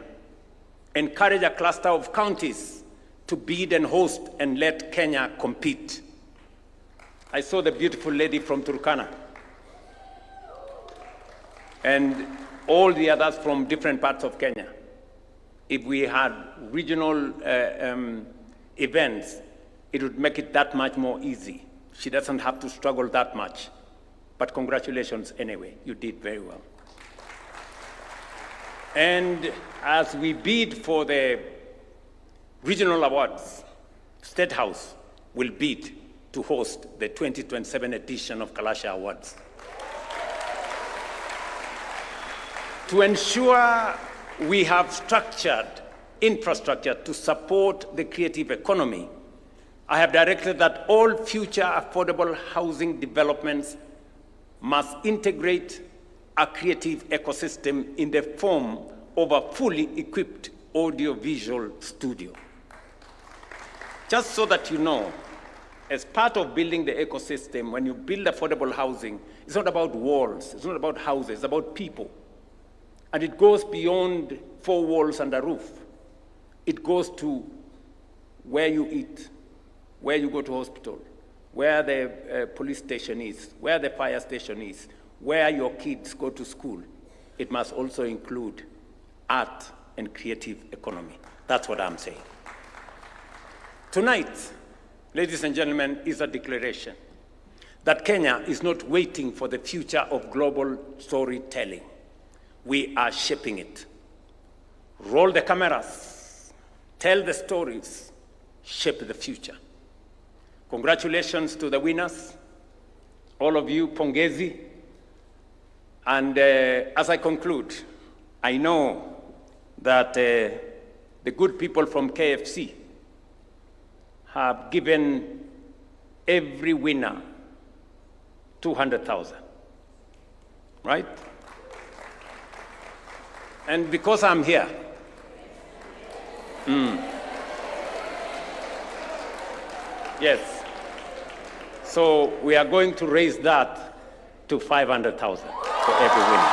encourage a cluster of counties to bid and host and let Kenya compete. I saw the beautiful lady from Turkana and all the others from different parts of Kenya. If we had regional events, it would make it that much more easy. She doesn't have to struggle that much. But congratulations anyway, you did very well. And as we bid for the regional awards, State House will bid to host the 2027 edition of KALASHA Awards. To ensure we have structured infrastructure to support the creative economy, I have directed that all future affordable housing developments must integrate a creative ecosystem in the form of a fully equipped audiovisual studio. Just so that you know, as part of building the ecosystem, when you build affordable housing, it's not about walls, it's not about houses, it's about people. And it goes beyond 4 walls and a roof. It goes to where you eat, where you go to hospital, where the police station is, where the fire station is, where your kids go to school. It must also include art and creative economy. That's what I'm saying. Tonight, ladies and gentlemen, is a declaration that Kenya is not waiting for the future of global storytelling. We are shaping it. Roll the cameras, tell the stories, shape the future. Congratulations to the winners, all of you, pongezi. And as I conclude, I know that the good people from KFC have given every winner 200,000, right? And because I'm here, yes, so we are going to raise that to 500,000 for every winner.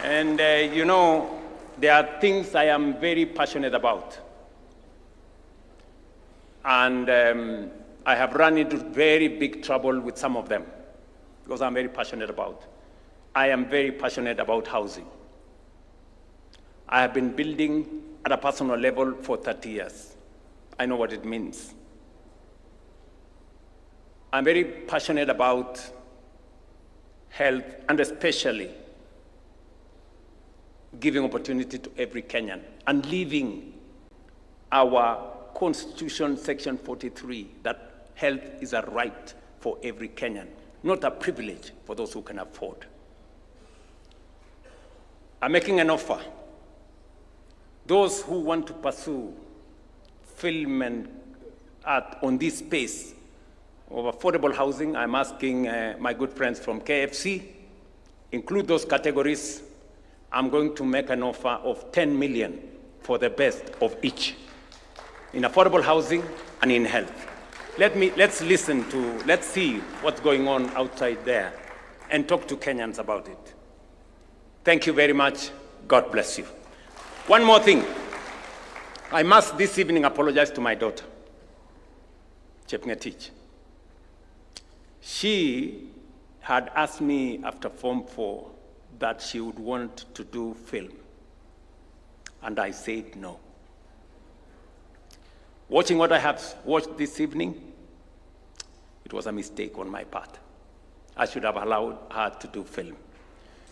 And you know, there are things I am very passionate about. And I have run into very big trouble with some of them because I'm very passionate about. I am very passionate about housing. I have been building at a personal level for 30 years. I know what it means. I'm very passionate about health and especially giving opportunity to every Kenyan and leaving our Constitution, Section 43, that health is a right for every Kenyan, not a privilege for those who can afford. I'm making an offer. Those who want to pursue film and art on this space of affordable housing, I'm asking my good friends from KFC, include those categories. I'm going to make an offer of 10 million for the best of each in affordable housing and in health. Let's listen to, let's see what's going on outside there and talk to Kenyans about it. Thank you very much. God bless you. One more thing. I must this evening apologize to my daughter, Chepngetich. She had asked me after Form 4 that she would want to do film. And I said no. Watching what I have watched this evening, it was a mistake on my part. I should have allowed her to do film.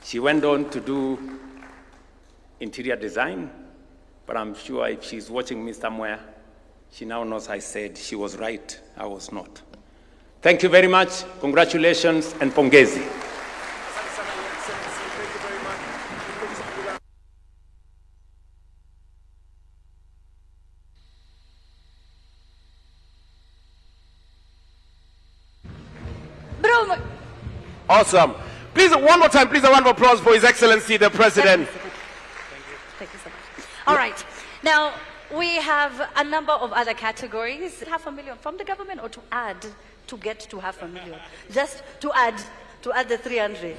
She went on to do interior design, but I'm sure if she's watching me somewhere, she now knows I said she was right, I was not. Thank you very much, congratulations, and pongezi. Awesome. Please, one more time, please, a round of applause for His Excellency, the President. Thank you so much. All right. Now, we have a number of other categories. 500,000 from the government or to add to get to 500,000? Just to add the 300.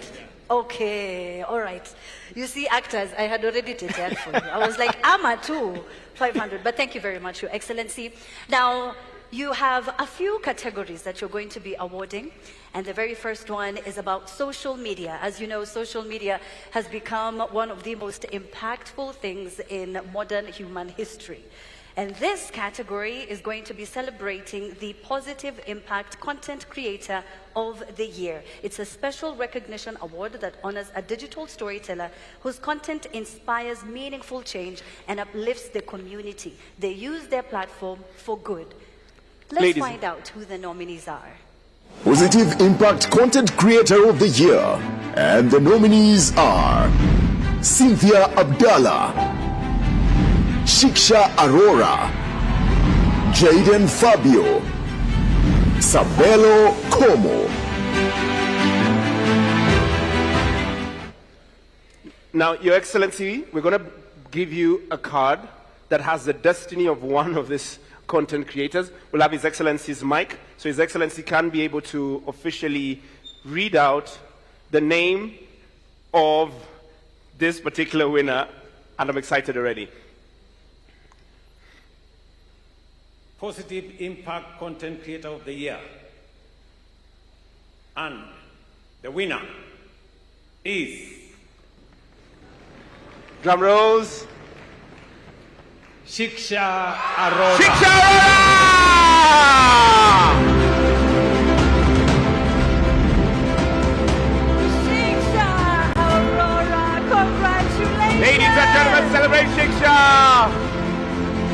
Okay, all right. You see, actors, I had already prepared for you. I was like, Ama too, 500. But thank you very much, Your Excellency. Now, you have a few categories that you're going to be awarding. And the very first one is about social media. As you know, social media has become one of the most impactful things in modern human history. And this category is going to be celebrating the Positive Impact Content Creator of the Year. It's a special recognition award that honors a digital storyteller whose content inspires meaningful change and uplifts the community. They use their platform for good. Let's find out who the nominees are. Positive Impact Content Creator of the Year. And the nominees are Cynthia Abdallah, Shiksha Arora, Jaden Fabio, Sabelo Como. Now, Your Excellency, we're going to give you a card that has the destiny of one of these content creators. We'll have His Excellency's mic, so His Excellency can be able to officially read out the name of this particular winner, and I'm excited already. Positive Impact Content Creator of the Year. And the winner is... Drum rolls. Shiksha Arora. Shiksha Arora! Shiksha Aurora, congratulations! Ladies and gentlemen, celebrate Shiksha!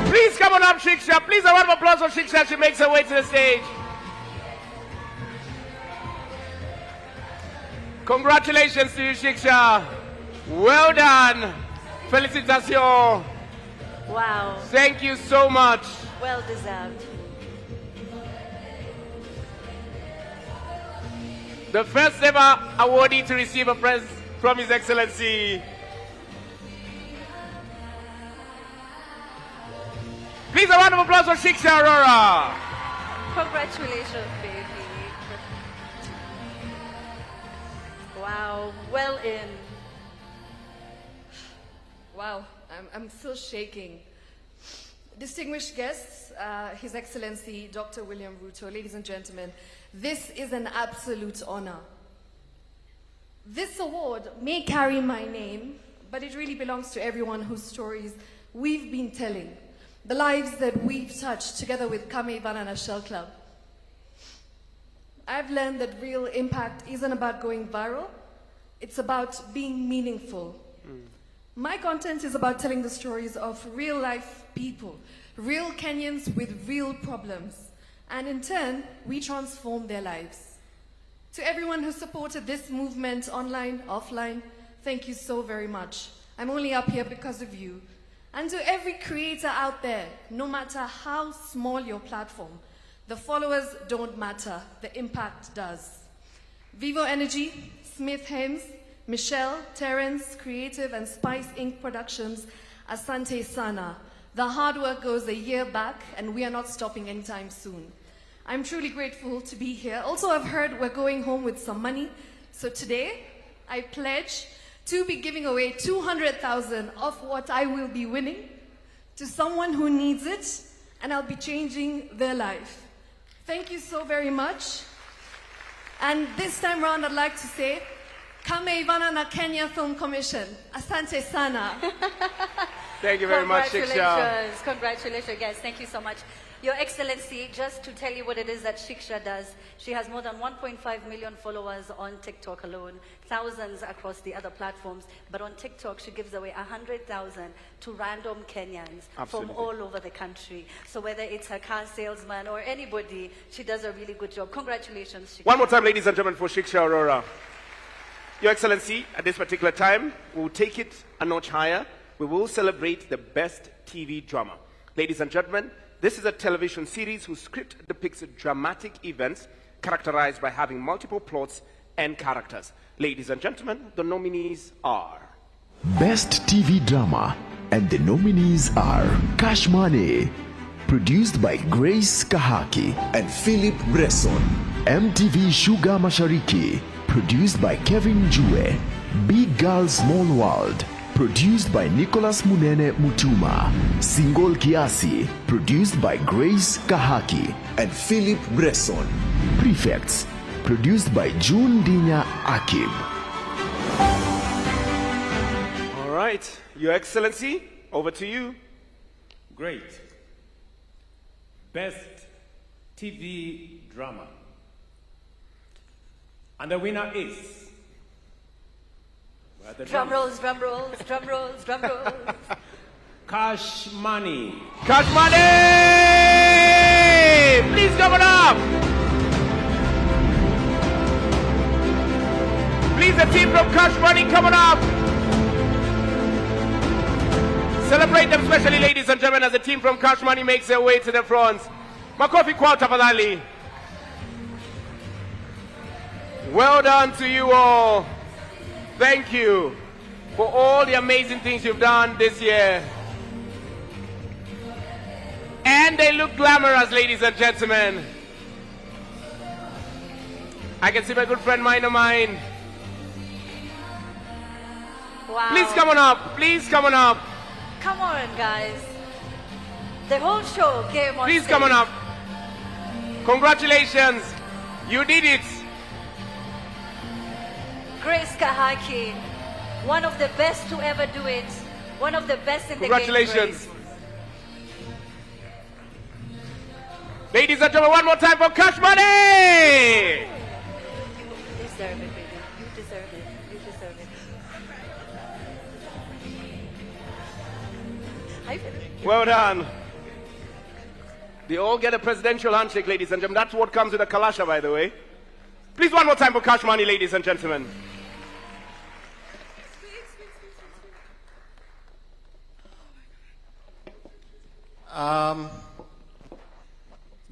Please come on up, Shiksha. Please a round of applause for Shiksha as she makes her way to the stage. Congratulations to you, Shiksha. Well done. Felicitations. Wow. Thank you so much. Well deserved. The first ever awardee to receive a present from His Excellency. Please a round of applause for Shiksha Arora. Congratulations, baby. Wow, well in. Wow, I'm still shaking. Distinguished guests, His Excellency Dr. William Ruto, ladies and gentlemen, this is an absolute honor. This award may carry my name, but it really belongs to everyone whose stories we've been telling, the lives that we've touched together with Kame Banana Shell Club. I've learned that real impact isn't about going viral, it's about being meaningful. My content is about telling the stories of real life people, real Kenyans with real problems, and in turn, we transform their lives. To everyone who supported this movement online, offline, thank you so very much. I'm only up here because of you. And to every creator out there, no matter how small your platform, the followers don't matter, the impact does. Vivo Energy, Smith Hems, Michelle, Terrence, Creative, and Spice Inc. Productions, Asante Sana. The hard work goes a year back, and we are not stopping anytime soon. I'm truly grateful to be here. Also, I've heard we're going home with some money, so today, I pledge to be giving away 200,000 of what I will be winning to someone who needs it, and I'll be changing their life. Thank you so very much. And this time round, I'd like to say, Kame Ivana na Kenya Film Commission. Asante sana. Thank you very much, Shiksha. Congratulations, guys. Thank you so much. Your Excellency, just to tell you what it is that Shiksha does, she has more than 1.5 million followers on TikTok alone, thousands across the other platforms. But on TikTok, she gives away 100,000 to random Kenyans from all over the country. So whether it's her car salesman or anybody, she does a really good job. Congratulations, Shiksha. One more time, ladies and gentlemen, for Shiksha Arora. Your Excellency, at this particular time, we'll take it a notch higher. We will celebrate the best TV drama. Ladies and gentlemen, this is a television series whose script depicts dramatic events characterized by having multiple plots and characters. Ladies and gentlemen, the nominees are... Best TV Drama, and the nominees are Cash Money, produced by Grace Kahaki and Philip Bresson. MTV Sugar Mashariki, produced by Kevin Jue. Big Girl Small World, produced by Nicholas Munene Mutuma. Single Kiasi, produced by Grace Kahaki and Philip Bresson. Prefects, produced by June Dinya Akib. All right, Your Excellency, over to you. Great. Best TV Drama. And the winner is... Drum rolls, drum rolls, drum rolls, drum rolls. Cash Money. Cash Money! Please come on up! Please, the team from Cash Money, come on up. Celebrate them, especially ladies and gentlemen, as the team from Cash Money makes their way to the front. Makofi kwa tafadhali. Well done to you all. Thank you for all the amazing things you've done this year. And they look glamorous, ladies and gentlemen. I can see my good friend Mine of Mine. Wow. Please come on up. Please come on up. Come on, guys. The whole show came on Please stage. come on up. Congratulations. You did it. Grace Kahaki, one of the best to ever do it. One of the best in the game. Congratulations. Ladies and gentlemen, one more time for Cash Money. You deserve it, baby. You deserve it. You deserve it. Well done. They all get a presidential handshake, ladies and gentlemen. That's what comes with a Kalasha, by the way. Please, one more time for Cash Money, ladies and gentlemen.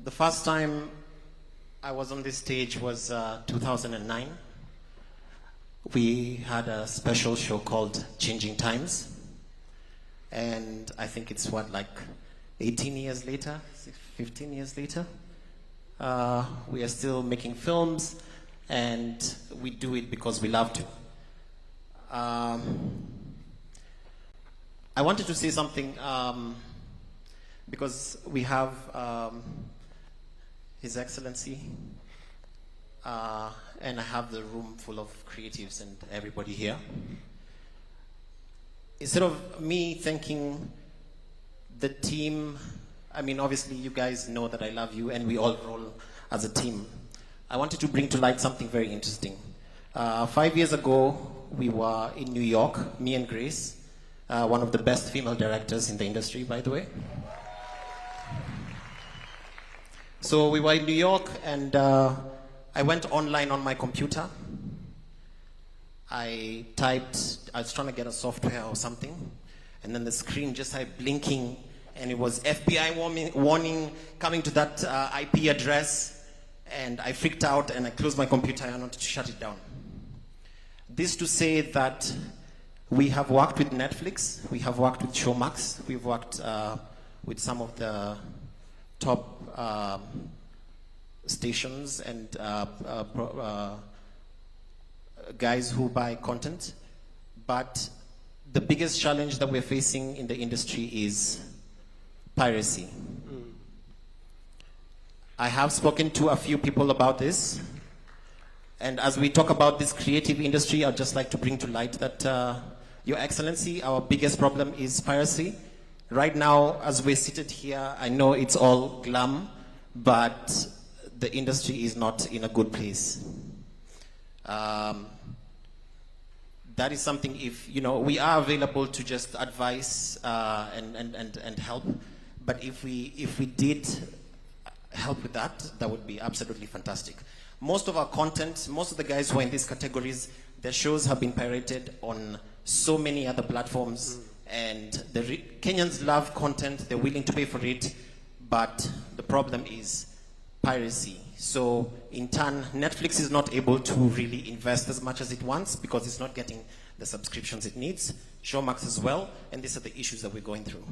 The first time I was on this stage was 2009. We had a special show called Changing Times. And I think it's what, like 18 years later, 15 years later? We are still making films, and we do it because we love to. I wanted to say something because we have His Excellency, and I have the room full of creatives and everybody here. Instead of me thanking the team, I mean, obviously you guys know that I love you and we all roll as a team. I wanted to bring to light something very interesting. 5 years ago, we were in New York, me and Grace, one of the best female directors in the industry, by the way. So we were in New York, and I went online on my computer. I was trying to get a software or something, and then the screen just started blinking, and it was FBI warning coming to that IP address, and I freaked out and I closed my computer and I wanted to shut it down. This to say that we have worked with Netflix, we have worked with Showmax, we've worked with some of the top stations and guys who buy content, but the biggest challenge that we're facing in the industry is piracy. I have spoken to a few people about this, and as we talk about this creative industry, I'd just like to bring to light that Your Excellency, our biggest problem is piracy. Right now, as we're seated here, I know it's all glam, but the industry is not in a good place. That is something, if, you know, we are available to just advise and help, but if we did help with that, that would be absolutely fantastic. Most of our content, most of the guys who are in these categories, their shows have been pirated on so many other platforms, and the Kenyans love content, they're willing to pay for it, but the problem is piracy. So in turn, Netflix is not able to really invest as much as it wants because it's not getting the subscriptions it needs. Showmax as well, and these are the issues that we're going through.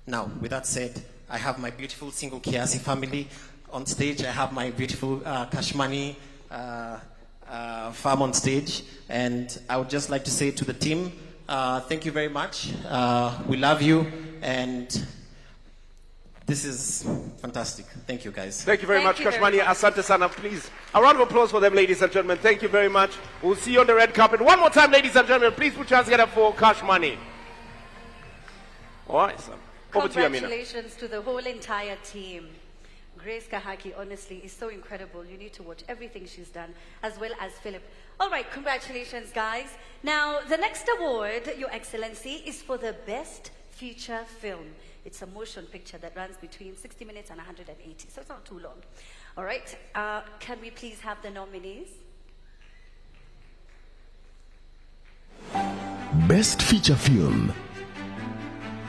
Now, with that said, I have my beautiful single Kiasi family on stage. I have my beautiful Cash Money farm on stage, and I would just like to say to the team, thank you very much. We love you, and this is fantastic. Thank you, guys. Thank you very much, Cash Money. Asante sana, please. A round of applause for them, ladies and gentlemen. Thank you very much. We'll see you on the red carpet. One more time, ladies and gentlemen. Please put your hands together for Cash Money. All right, sir. Over to you, Amina. Congratulations to the whole entire team. Grace Kahaki, honestly, is so incredible. You need to watch everything she's done, as well as Philip. All right, congratulations, guys. Now, the next award, Your Excellency, is for the Best Feature Film. It's a motion picture that runs between 60 minutes and 180, so it's not too long. All right, can we please have the nominees? Best Feature Film.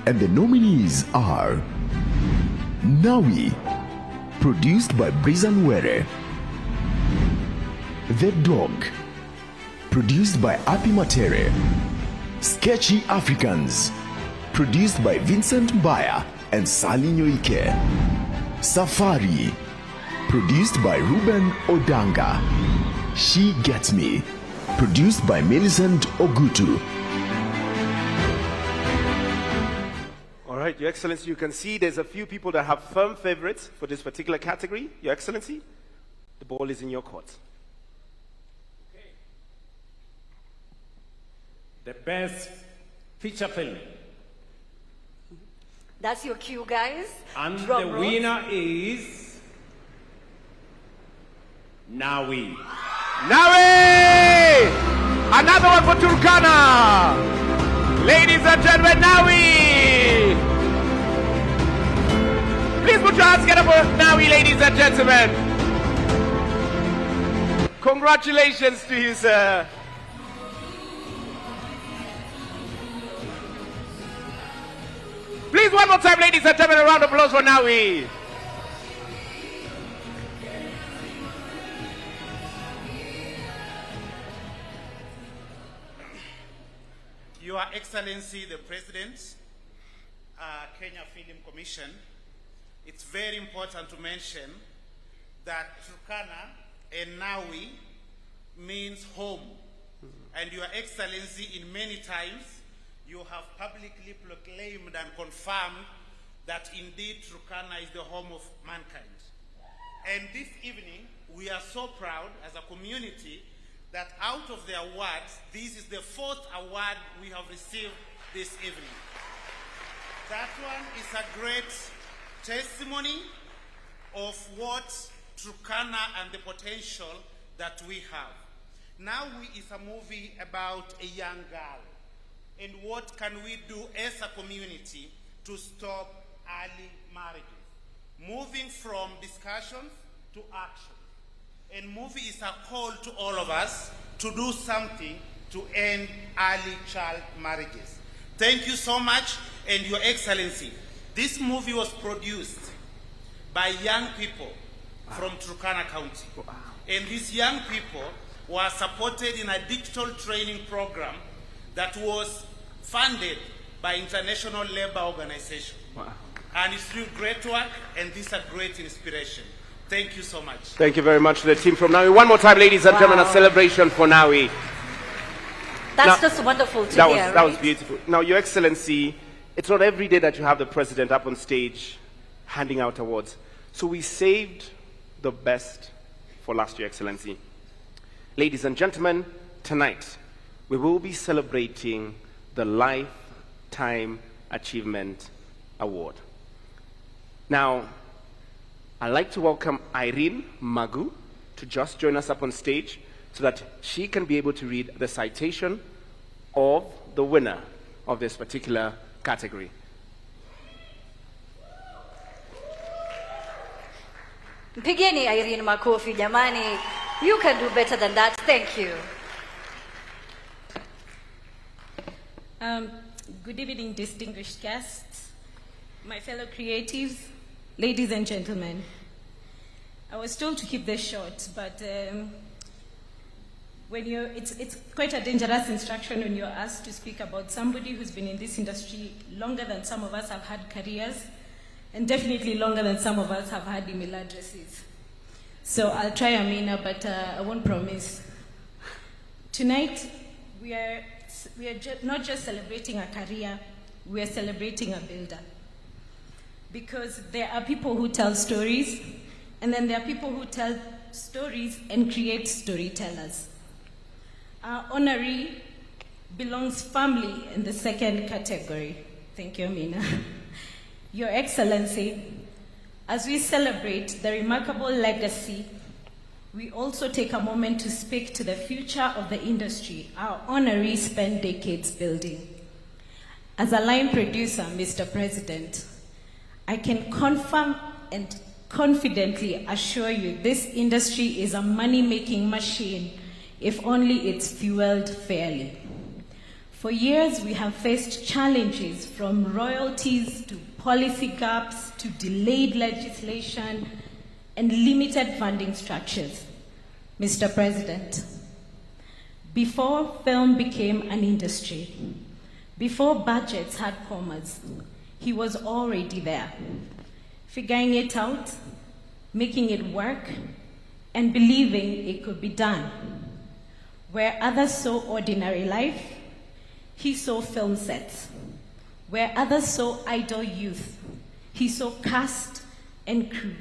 And the nominees are Nawi, produced by Brizan Were. The Dog, produced by Api Matere. Sketchy Africans, produced by Vincent Mbaya and Sally Nyoike. Safari, produced by Ruben Odanga. She Gets Me, produced by Millicent Ogutu. All right, Your Excellency, you can see there's a few people that have firm favorites for this particular category. Your Excellency, the ball is in your court. Okay. The best feature film. That's your cue, guys. And Drum the rolls. winner is Nawi. Nawi! Another one for Turkana. Ladies and gentlemen, Nawi! Please put your hands together for Nawi, ladies and gentlemen. Congratulations to you, sir. Please, one more time, ladies and gentlemen, a round of applause for Nawi. Your Excellency, the President, Kenya Film Commission, it's very important to mention that Turkana and Nawi means home. And Your Excellency, in many times, you have publicly proclaimed and confirmed that indeed Turkana is the home of mankind. And this evening, we are so proud as a community that out of the awards, this is the 4th award we have received this evening. That one is a great testimony of what Turkana and the potential that we have. Nawi is a movie about a young girl. And what can we do as a community to stop early marriages? Moving from discussions to action. And movie is a call to all of us to do something to end early child marriages. Thank you so much, and Your Excellency. This movie was produced by young people from Turkana County. And these young people were supported in a digital training program that was funded by International Labour Organization. And it's through great work, and this is a great inspiration. Thank you so much. Thank you very much to the team from Nawi. One more time, ladies and gentlemen, a celebration for Nawi. That's just wonderful to hear, That was beautiful. Now, Your Excellency, it's not every day that you have the president up on stage handing out awards. So we saved the best for last, Your Excellency. Ladies and gentlemen, tonight we will be celebrating the Lifetime Achievement Award. Now, I'd like to welcome Irene Magu to just join us up on stage so that she can be able to read the citation of the winner of this particular category. Pigeni Irene makofi jamani. You can do better than that. Thank you. Good evening, distinguished guests, my fellow creatives, ladies and gentlemen. I was told to keep this short, but it's quite a dangerous instruction when you're asked to speak about somebody who's been in this industry longer than some of us have had careers, and definitely longer than some of us have had email addresses. So I'll try, Amina, but I won't promise. Tonight, we are not just celebrating a career, we are celebrating a builder. Because there are people who tell stories, and then there are people who tell stories and create storytellers. Our honoree belongs firmly in the second category. Thank you, Amina. Your Excellency, as we celebrate the remarkable legacy, we also take a moment to speak to the future of the industry our honoree spent decades building. As a line producer, Mr. President, I can confirm and confidently assure you this industry is a money-making machine if only it's fueled fairly. For years, we have faced challenges from royalties to policy gaps to delayed legislation and limited funding structures. Mr. President, before film became an industry, before budgets had commas, he was already there, figuring it out, making it work, and believing it could be done. Where others saw ordinary life, he saw film sets. Where others saw idle youth, he saw cast and crew.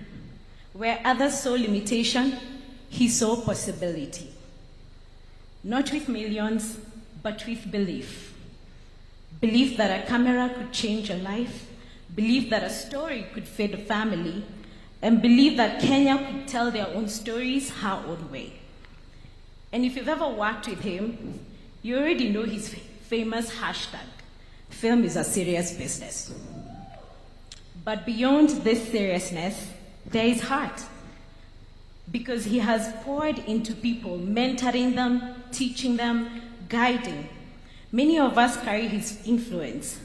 Where others saw limitation, he saw possibility. Not with millions, but with belief. Belief that a camera could change a life, belief that a story could feed a family, and believe that Kenya could tell their own stories her own way. And if you've ever worked with him, you already know his famous hashtag, film is a serious business. But beyond this seriousness, there is heart. Because he has poured into people, mentoring them, teaching them, guiding. Many of us carry his influence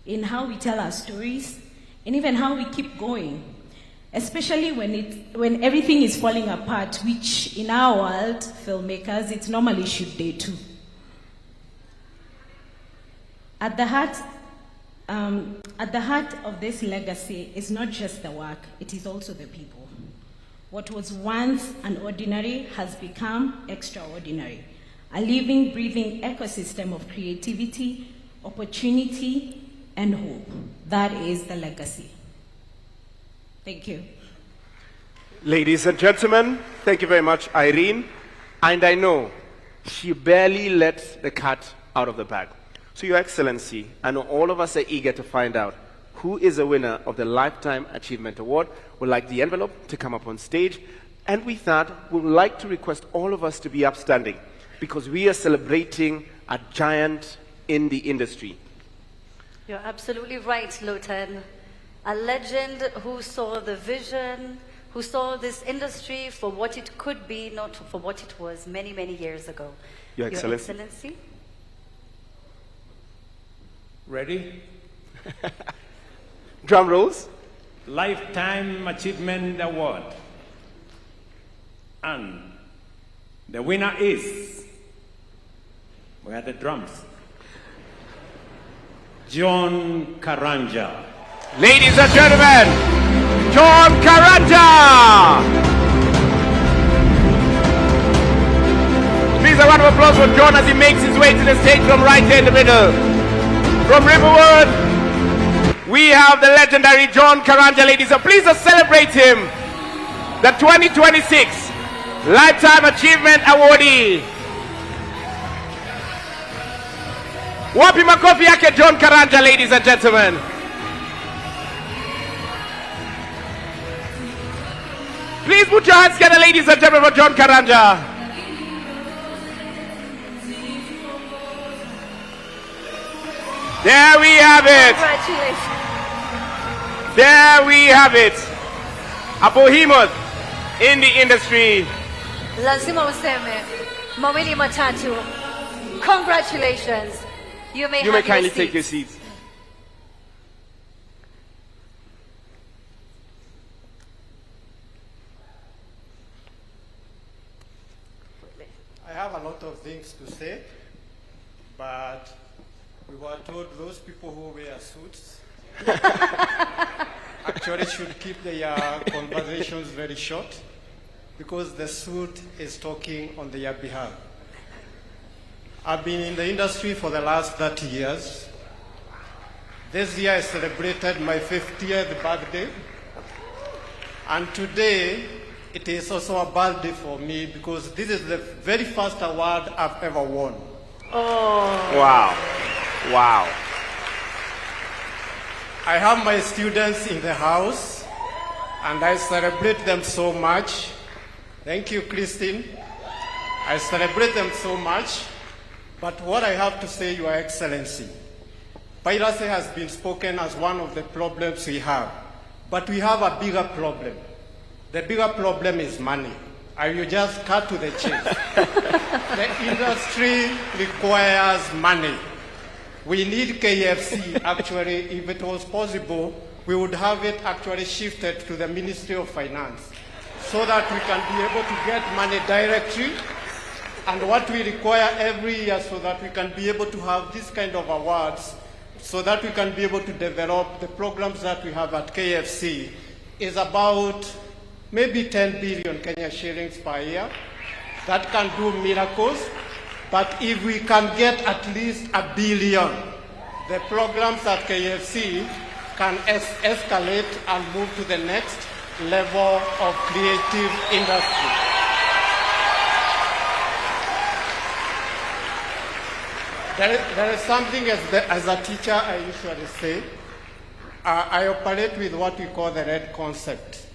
in how we tell our stories and even how we keep going, especially when everything is falling apart, which in our world, filmmakers, it's normally shoot day 2. At the heart of this legacy is not just the work, it is also the people. What was once an ordinary has become extraordinary, a living, breathing ecosystem of creativity, opportunity, and hope. That is the legacy. Thank you. Ladies and gentlemen, thank you very much, Irene. And I know she barely lets the cat out of the bag. So, Your Excellency, I know all of us are eager to find out who is the winner of the Lifetime Achievement Award. We'd like the envelope to come up on stage. And with that, we would like to request all of us to be upstanding because we are celebrating a giant in the industry. You're absolutely right, Lotan. A legend who saw the vision, who saw this industry for what it could be, not for what it was many, many years ago. Your Excellency. Your Excellency. Ready? Drum rolls. Lifetime Achievement Award. And the winner is, where are the drums? John Karanja. Ladies and gentlemen, John Karanja! Please a round of applause for John as he makes his way to the stage from right here in the middle. From Riverwood, we have the legendary John Karanja, ladies. So please celebrate him, the 2026 Lifetime Achievement Awardee. Wapi makofi yake John Karanja, ladies and gentlemen. Please put your hands together, ladies and gentlemen, for John Karanja. There we have it. Congratulations. There we have it. A behemoth in the industry. Lazima useme mawili matatu. Congratulations. You may kindly take your seats. I have a lot of things to say, but we were told those people who wear suits actually should keep their conversations very short because the suit is talking on their behalf. I've been in the industry for the last 30 years. This year I celebrated my 50th birthday, and today it is also a birthday for me because this is the very first award I've ever won. Oh. Wow. Wow. I have my students in the house, and I celebrate them so much. Thank you, Christine. I celebrate them so much. But what I have to say, Your Excellency, piracy has been spoken as one of the problems we have. But we have a bigger problem. The bigger problem is money. I will just cut to the chase. The industry requires money. we need KFC. Actually, if it was possible, we would have it actually shifted to the Ministry of Finance so that we can be able to get money directly, and what we require every year so that we can be able to have this kind of awards, so that we can be able to develop the programs that we have at KFC, is about maybe 10 billion Kenya shillings per year. That can do miracles, but if we can get at least $1 billion, the programs at KFC can escalate and move to the next level of creative industry. There is something as a teacher I usually say, I operate with what we call the red concept.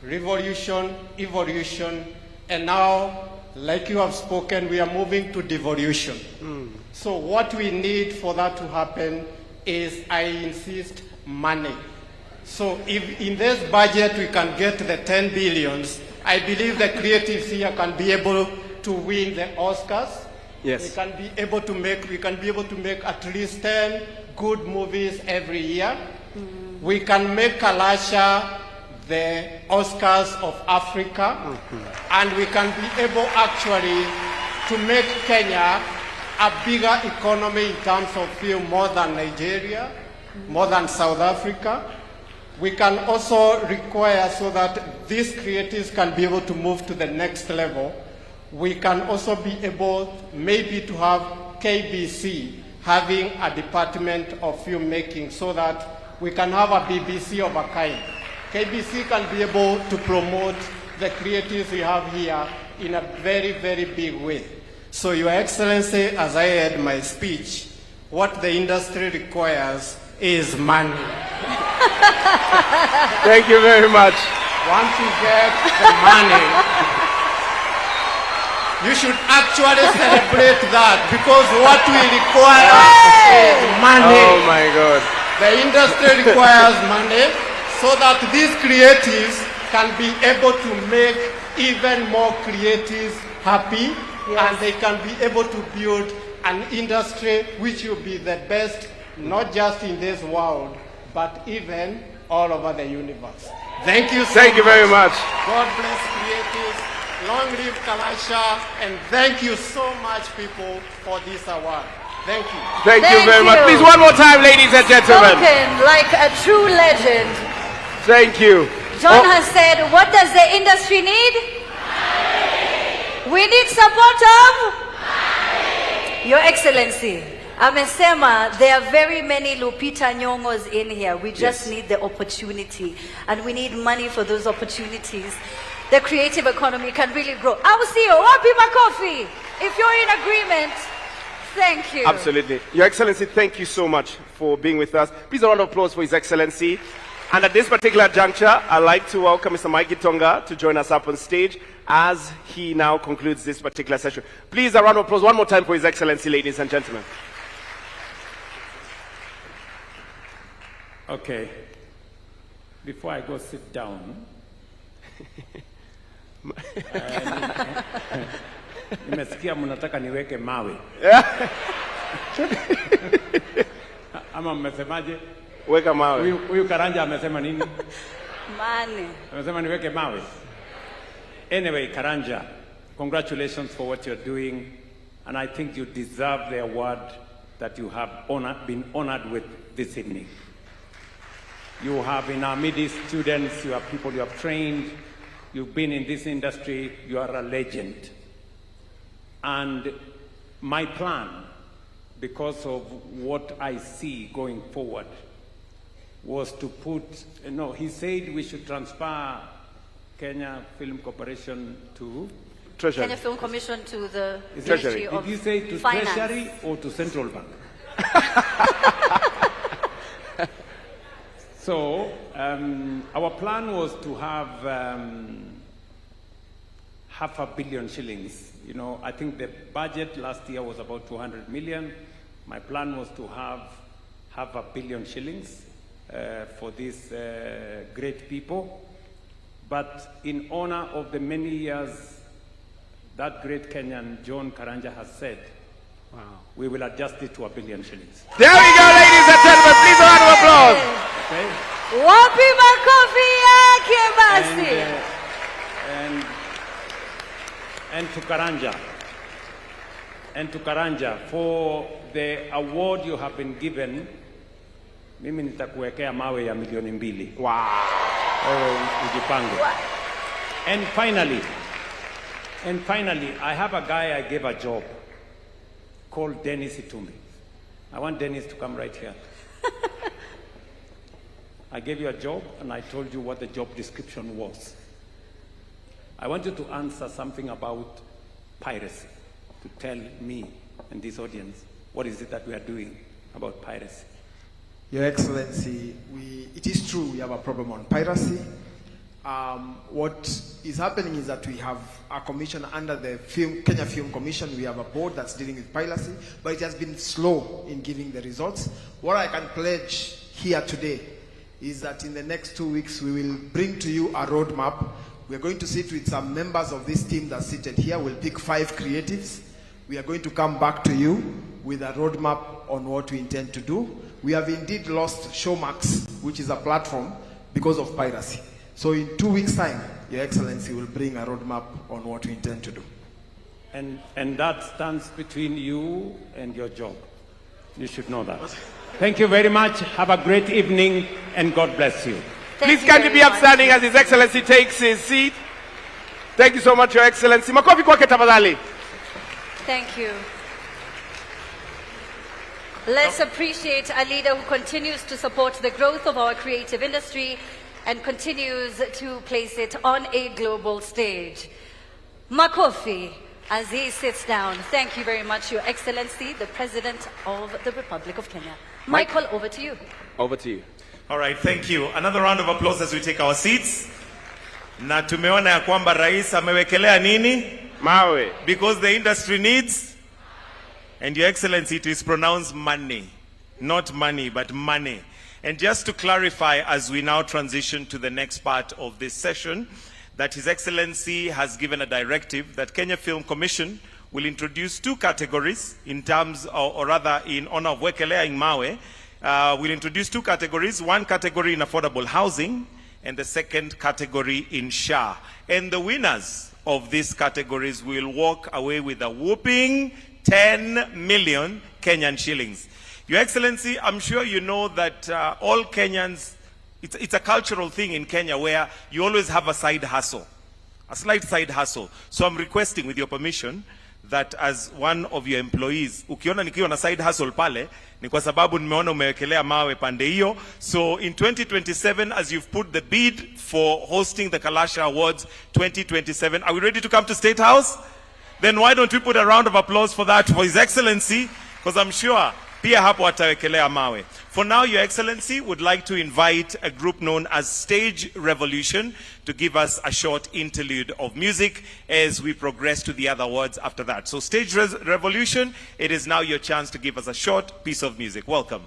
Revolution, evolution, and now, like you have spoken, we are moving to devolution. So what we need for that to happen is, I insist, money. So if in this budget we can get the 10 billions, I believe the creatives here can be able to win the Oscars. Yes. We can be able to make at least 10 good movies every year. We can make KALASHA the Oscars of Africa, and we can be able actually to make Kenya a bigger economy in terms of film, more than Nigeria, more than South Africa. We can also require, so that these creatives can be able to move to the next level, we can also be able maybe to have KBC having a department of filmmaking, so that we can have a BBC of a kind. KBC can be able to promote the creatives we have here in a very, very big way. So, Your Excellency, as I had my speech, what the industry requires is money. Thank you very much. Once you get the money, you should actually celebrate that, because what we require is money. Oh my God. The industry requires money so that these creatives can be able to make even more creatives happy, and they can be able to build an industry which will be the best, not just in this world, but even all over the universe. Thank you so much. Thank you very much. God bless creatives. Long live KALASHA, and thank you so much, people, for this award. Thank you. Thank you very much. Please, one more time, ladies and gentlemen. Spoken like a true legend. Thank you. John has said, what does the industry need? We need support of? Your Excellency, amesema there are very many Lupita Nyong'os in here. We just need the opportunity, and we need money for those opportunities. The creative economy can really grow. I'll see you. Wapi makofi. If you're in agreement, thank you. Absolutely. Your Excellency, thank you so much for being with us. Please, a round of applause for His Excellency. And at this particular juncture, I'd like to welcome Mr. Mikey Tonga to join us up on stage as he now concludes this particular session. Please, a round of applause one more time for His Excellency, ladies and gentlemen. Okay. Before I go sit down, nimesikia mnataka niweke mawe. Ama mmesemaje? Weka mawe. Huyu Karanja amesema nini? Mane. Amesema niweke mawe. Anyway, Karanja, congratulations for what you're doing, and I think you deserve the award that you have been honored with this evening. You have in our midst students, you have people you have trained, you've been in this industry, you are a legend. And my plan, because of what I see going forward, was to put, he said we should transfer Kenya Film Corporation to Treasury. Kenya Film Commission to the Treasury. Ministry of Did you say to Finance. Treasury or to Central Bank? So, our plan was to have $500 million shillings. I think the budget last year was about 200 million. My plan was to have $500 million shillings for these great people. But in honor of the many years that great Kenyan John Karanja has said, Wow. We will adjust it to 1 billion shillings. There we go, ladies and gentlemen. Please a round of applause. Okay? Wapi makofi yake basi. And to Karanja, for the award you have been given, mimi nitakuwekea mawe ya milioni 2. Wow. Ujipange. And finally, I have a guy I gave a job called Dennis Itumbi. I want Dennis to come right here. I gave you a job and I told you what the job description was. I want you to answer something about piracy, to tell me and this audience what is it that we are doing about piracy. Your Excellency, it is true we have a problem on piracy. What is happening is that we have a commission under the Kenya Film Commission. We have a board that's dealing with piracy, but it has been slow in giving the results. What I can pledge here today is that in the next 2 weeks, we will bring to you a roadmap. We are going to sit with some members of this team that's seated here. We'll pick 5 creatives. We are going to come back to you with a roadmap on what we intend to do. We have indeed lost Showmax, which is a platform, because of piracy. So in 2 weeks' time, Your Excellency will bring a roadmap on what we intend to do. And that stands between you and your job. You should know that. Thank you very much. Have a great evening, and God bless you. Please kindly be upstanding as His Excellency takes his seat. Thank you so much, Your Excellency. Makofi kwake tafadhali. Thank you. Let's appreciate a leader who continues to support the growth of our creative industry and continues to place it on a global stage. Makofi, as he sits down. Thank you very much, Your Excellency, the President of the Republic of Kenya. Michael, over to you. Over to you. All right, thank you. Another round of applause as we take our seats. Na tumeona ya kwamba rais amewekelea nini? Mawe. Because the industry needs, and Your Excellency, it is pronounced money. Not money, but money. And just to clarify, as we now transition to the next part of this session, that His Excellency has given a directive that Kenya Film Commission will introduce 2 categories in terms, or rather in honor of Wekelea in Mawe. We'll introduce 2 categories, 1 category in affordable housing and the 2nd category in SHA. And the winners of these categories will walk away with a whooping 10 million Kenyan shillings. Your Excellency, I'm sure you know that all Kenyans, it's a cultural thing in Kenya where you always have a side hustle, a slight side hustle. So I'm requesting, with your permission, that as one of your employees, ukiona nikiwa na side hustle pale, ni kwa sababu nimeona umewekelea mawe pande hiyo. So in 2027, as you've put the bid for hosting the KALASHA Awards 2027, are we ready to come to State House? Then why don't we put a round of applause for that for His Excellency? Because I'm sure pia hapo atawekelea mawe. For now, Your Excellency would like to invite a group known as Stage Revolution to give us a short interlude of music as we progress to the other awards after that. So Stage Revolution, it is now your chance to give us a short piece of music. Welcome.